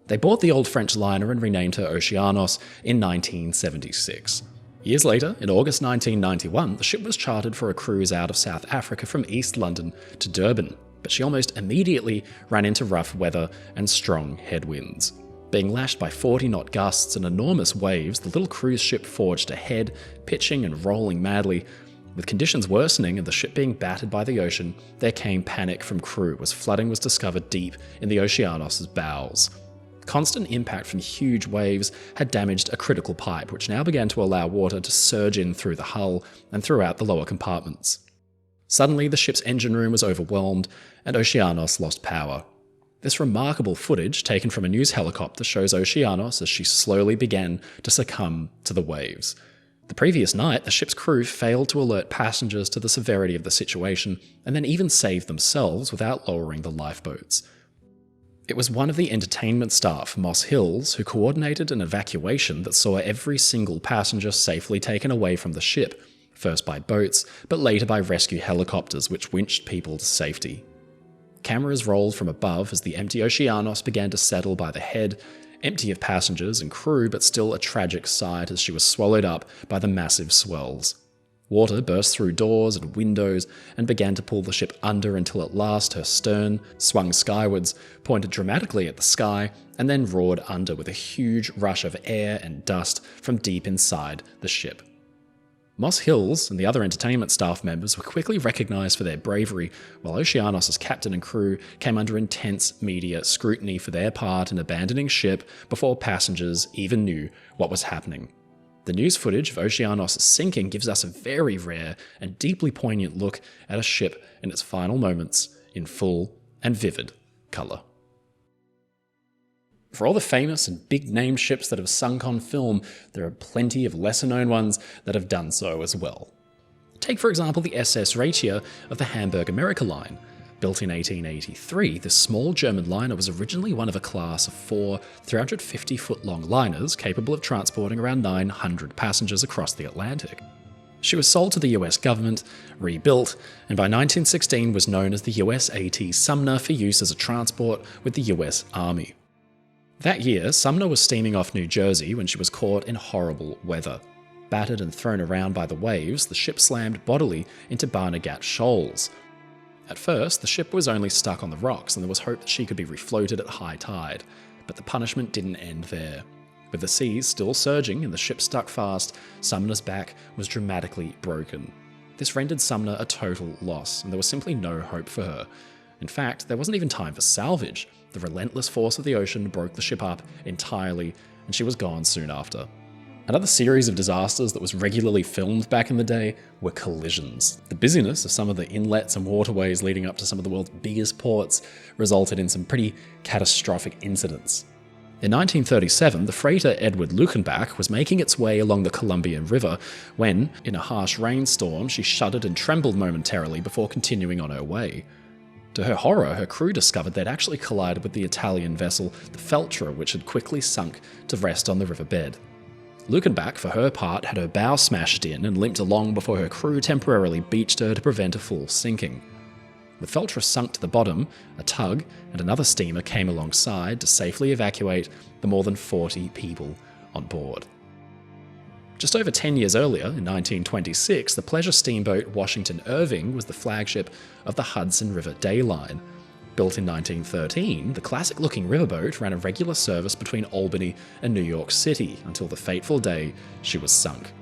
They bought the old French liner and renamed her Oceanos in 1976. Years later, in August 1991, the ship was chartered for a cruise out of South Africa from East London to Durban, but she almost immediately ran into rough weather and strong headwinds. Being lashed by 40-knot gusts and enormous waves, the little cruise ship forged ahead, pitching and rolling madly. With conditions worsening and the ship being battered by the ocean, there came panic from crew as flooding was discovered deep in the Oceanos' bowels. Constant impact from huge waves had damaged a critical pipe, which now began to allow water to surge in through the hull and throughout the lower compartments. Suddenly, the ship's engine room was overwhelmed, and Oceanos lost power. This remarkable footage, taken from a news helicopter, shows Oceanos as she slowly began to succumb to the waves. The previous night, the ship's crew failed to alert passengers to the severity of the situation, and then even saved themselves without lowering the lifeboats. It was one of the entertainment staff, Moss Hills, who coordinated an evacuation that saw every single passenger safely taken away from the ship, first by boats, but later by rescue helicopters which winched people to safety. Cameras rolled from above as the empty Oceanos began to settle by the head, empty of passengers and crew, but still a tragic sight as she was swallowed up by the massive swells. Water burst through doors and windows and began to pull the ship under until at last her stern swung skywards, pointed dramatically at the sky, and then roared under with a huge rush of air and dust from deep inside the ship. Moss Hills and the other entertainment staff members were quickly recognised for their bravery, while Oceanos' captain and crew came under intense media scrutiny for their part in abandoning ship before passengers even knew what was happening. The news footage of Oceanos' sinking gives us a very rare and deeply poignant look at a ship in its final moments in full and vivid colour. For all the famous and big-name ships that have sunk on film, there are plenty of lesser-known ones that have done so as well. Take, for example, the SS Ratia of the Hamburg America line. Built in 1883, this small German liner was originally one of a class of 4 350-foot-long liners capable of transporting around 900 passengers across the Atlantic. She was sold to the US government, rebuilt, and by 1916 was known as the US-AT Sumner for use as a transport with the US Army. That year, Sumner was steaming off New Jersey when she was caught in horrible weather. Battered and thrown around by the waves, the ship slammed bodily into Barnegat Shoals. At first, the ship was only stuck on the rocks and there was hope that she could be refloated at high tide, but the punishment didn't end there. With the seas still surging and the ship stuck fast, Sumner's back was dramatically broken. This rendered Sumner a total loss, and there was simply no hope for her. In fact, there wasn't even time for salvage. The relentless force of the ocean broke the ship up entirely, and she was gone soon after. Another series of disasters that was regularly filmed back in the day were collisions. The busyness of some of the inlets and waterways leading up to some of the world's biggest ports resulted in some pretty catastrophic incidents. In 1937, the freighter Edward Luckenbach was making its way along the Columbian River when, in a harsh rainstorm, she shuddered and trembled momentarily before continuing on her way. To her horror, her crew discovered they'd actually collided with the Italian vessel, the Feltre, which had quickly sunk to rest on the riverbed. Luckenbach, for her part, had her bow smashed in and limped along before her crew temporarily beached her to prevent a full sinking. The Feltre sunk to the bottom, a tug and another steamer came alongside to safely evacuate the more than 40 people on board. Just over 10 years earlier, in 1926, the pleasure steamboat Washington Irving was the flagship of the Hudson River Day Line. Built in 1913, the classic-looking riverboat ran a regular service between Albany and New York City until the fateful day she was sunk.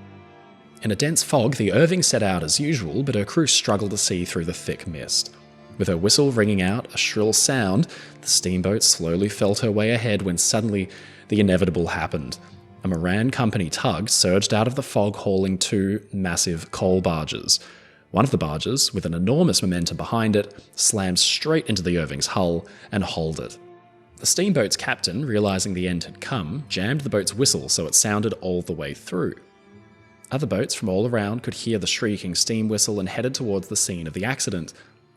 In a dense fog, the Irving set out as usual, but her crew struggled to see through the thick mist. With her whistle ringing out a shrill sound, the steamboat slowly felt her way ahead when suddenly the inevitable happened. A Moran Company tug surged out of the fog hauling 2 massive coal barges. One of the barges, with an enormous momentum behind it, slammed straight into the Irving's hull and hauled it. The steamboat's captain, realizing the end had come, jammed the boat's whistle so it sounded all the way through. Other boats from all around could hear the shrieking steam whistle and headed towards the scene of the accident.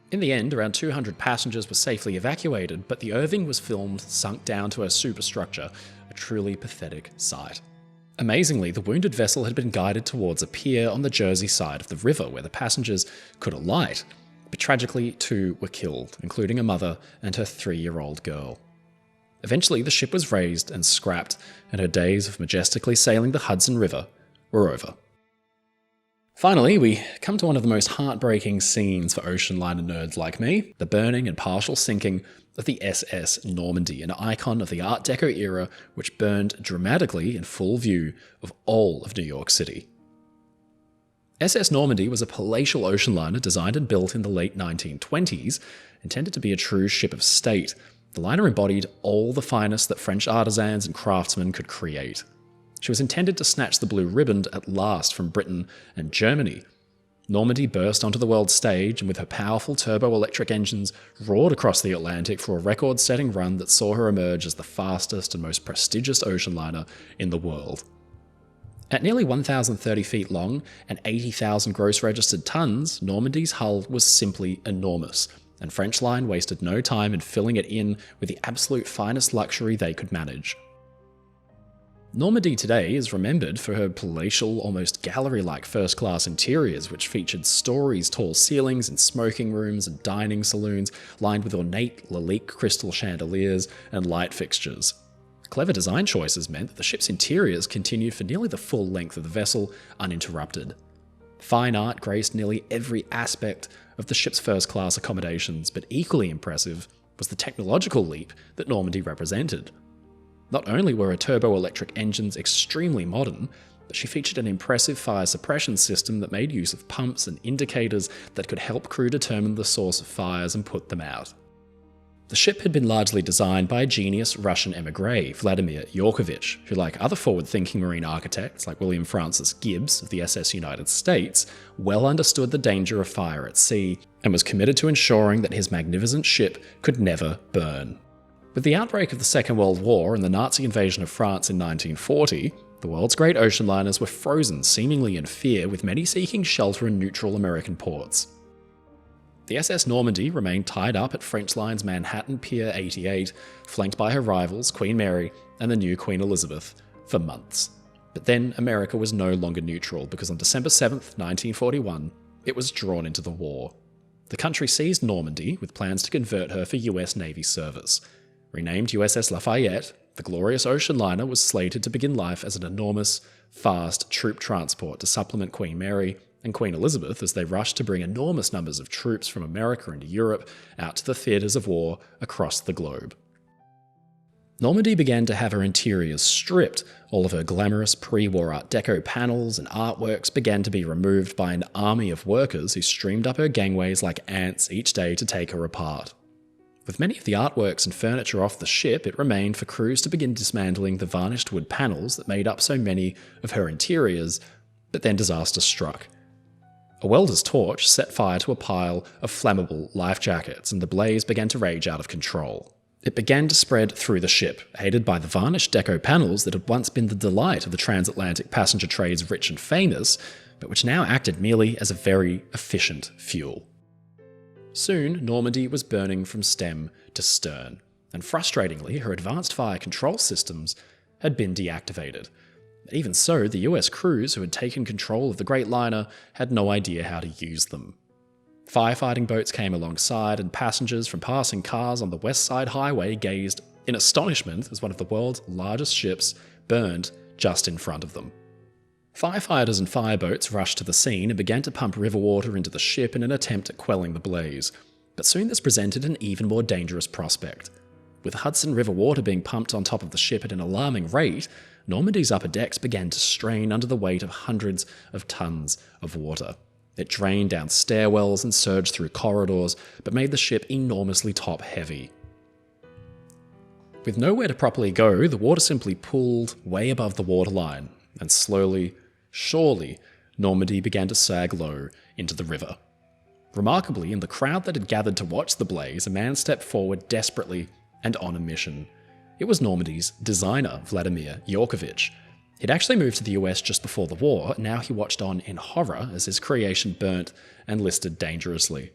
In the end, around 200 passengers were safely evacuated, but the Irving was filmed sunk down to her superstructure, a truly pathetic sight. Amazingly, the wounded vessel had been guided towards a pier on the Jersey side of the river where the passengers could alight, but tragically 2 were killed, including a mother and her 3-year-old girl. Eventually, the ship was raised and scrapped, and her days of majestically sailing the Hudson River were over. Finally, we come to one of the most heartbreaking scenes for ocean liner nerds like me, the burning and partial sinking of the SS Normandy, an icon of the Art Deco era which burned dramatically in full view of all of New York City. SS Normandy was a palatial ocean liner designed and built in the late 1920s, intended to be a true ship of state. The liner embodied all the finest that French artisans and craftsmen could create. She was intended to snatch the blue ribbon at last from Britain and Germany. Normandy burst onto the world stage and with her powerful turbo-electric engines roared across the Atlantic for a record-setting run that saw her emerge as the fastest and most prestigious ocean liner in the world. At nearly 1,030 feet long and 80,000 gross registered tons, Normandy's hull was simply enormous, and French Line wasted no time in filling it in with the absolute finest luxury they could manage. Normandy today is remembered for her palatial, almost gallery-like first-class interiors, which featured stories, tall ceilings, and smoking rooms and dining saloons lined with ornate Lalique crystal chandeliers and light fixtures. Clever design choices meant that the ship's interiors continued for nearly the full length of the vessel uninterrupted. Fine art graced nearly every aspect of the ship's first-class accommodations, but equally impressive was the technological leap that Normandy represented. Not only were her turbo-electric engines extremely modern, but she featured an impressive fire suppression system that made use of pumps and indicators that could help crew determine the source of fires and put them out. The ship had been largely designed by a genius Russian émigré, Vladimir Yorkovich, who, like other forward-thinking marine architects like William Francis Gibbs of the SS United States, well understood the danger of fire at sea and was committed to ensuring that his magnificent ship could never burn. With the outbreak of the Second World War and the Nazi invasion of France in 1940, the world's great ocean liners were frozen seemingly in fear, with many seeking shelter in neutral American ports. The SS Normandy remained tied up at French Line's Manhattan Pier 88, flanked by her rivals Queen Mary and the new Queen Elizabeth, for months. But then America was no longer neutral, because on December 7th, 1941, it was drawn into the war. The country seized Normandy with plans to convert her for US Navy service. Renamed USS Lafayette, the glorious ocean liner was slated to begin life as an enormous, fast troop transport to supplement Queen Mary and Queen Elizabeth as they rushed to bring enormous numbers of troops from America and Europe out to the theatres of war across the globe. Normandy began to have her interiors stripped. All of her glamorous pre-war Art Deco panels and artworks began to be removed by an army of workers who streamed up her gangways like ants each day to take her apart. With many of the artworks and furniture off the ship, it remained for crews to begin dismantling the varnished wood panels that made up so many of her interiors, but then disaster struck. A welder's torch set fire to a pile of flammable life jackets, and the blaze began to rage out of control. It began to spread through the ship, aided by the varnished deco panels that had once been the delight of the transatlantic passenger trade's rich and famous, but which now acted merely as a very efficient fuel. Soon, Normandy was burning from stem to stern, and frustratingly, her advanced fire control systems had been deactivated. Even so, the US crews who had taken control of the great liner had no idea how to use them. Firefighting boats came alongside, and passengers from passing cars on the West Side Highway gazed in astonishment as one of the world's largest ships burned just in front of them. Firefighters and fireboats rushed to the scene and began to pump river water into the ship in an attempt at quelling the blaze. But soon this presented an even more dangerous prospect. With Hudson River water being pumped on top of the ship at an alarming rate, Normandy's upper decks began to strain under the weight of hundreds of tons of water. It drained down stairwells and surged through corridors, but made the ship enormously top-heavy. With nowhere to properly go, the water simply pooled way above the waterline, and slowly, surely, Normandy began to sag low into the river. Remarkably, in the crowd that had gathered to watch the blaze, a man stepped forward desperately and on a mission. It was Normandy's designer, Vladimir Yorkovich. He'd actually moved to the US just before the war, and now he watched on in horror as his creation burnt and listed dangerously.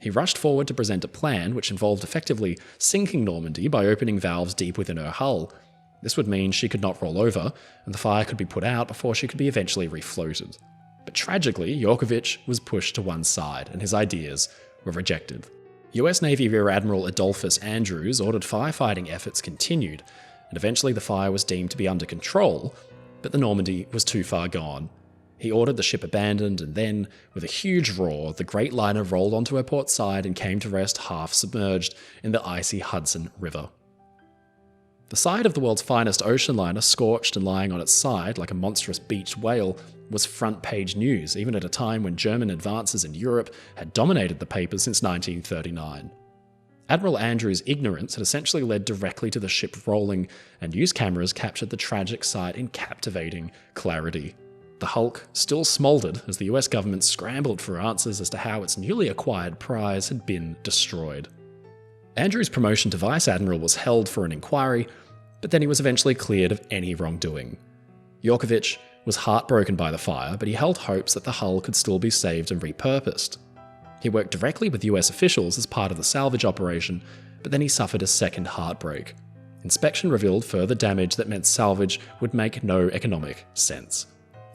He rushed forward to present a plan which involved effectively sinking Normandy by opening valves deep within her hull. This would mean she could not roll over, and the fire could be put out before she could be eventually refloated. But tragically, Yorkovich was pushed to one side, and his ideas were rejected. US Navy Rear Admiral Adolphus Andrews ordered firefighting efforts continued, and eventually the fire was deemed to be under control, but the Normandy was too far gone. He ordered the ship abandoned, and then, with a huge roar, the great liner rolled onto her port side and came to rest half submerged in the icy Hudson River. The side of the world's finest ocean liner, scorched and lying on its side like a monstrous beached whale, was front-page news, even at a time when German advances in Europe had dominated the papers since 1939. Admiral Andrew's ignorance had essentially led directly to the ship rolling, and news cameras captured the tragic sight in captivating clarity. The hulk still smouldered as the US government scrambled for answers as to how its newly acquired prize had been destroyed. Andrew's promotion to Vice Admiral was held for an inquiry, but then he was eventually cleared of any wrongdoing. Yorkovich was heartbroken by the fire, but he held hopes that the hull could still be saved and repurposed. He worked directly with US officials as part of the salvage operation, but then he suffered a second heartbreak. Inspection revealed further damage that meant salvage would make no economic sense.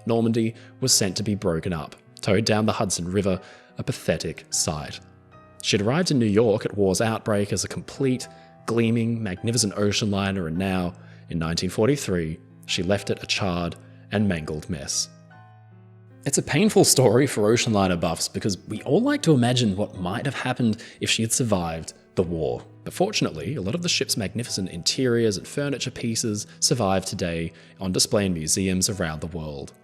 Normandy was sent to be broken up, towed down the Hudson River, a pathetic sight. She'd arrived in New York at war's outbreak as a complete, gleaming, magnificent ocean liner, and now, in 1943, she left it a charred and mangled mess. It's a painful story for ocean liner buffs because we all like to imagine what might have happened if she had survived the war. But fortunately, a lot of the ship's magnificent interiors and furniture pieces survive today on display in museums around the world.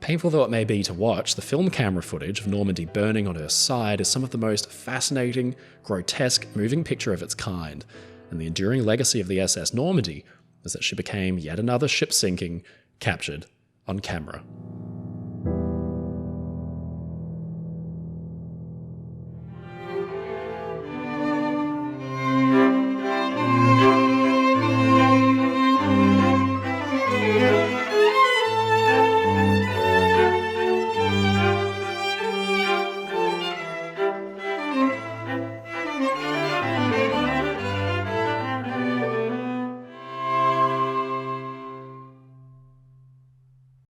Painful though it may be to watch, the film camera footage of Normandy burning on her side is some of the most fascinating, grotesque moving picture of its kind, and the enduring legacy of the SS Normandy is that she became yet another ship sinking captured on camera.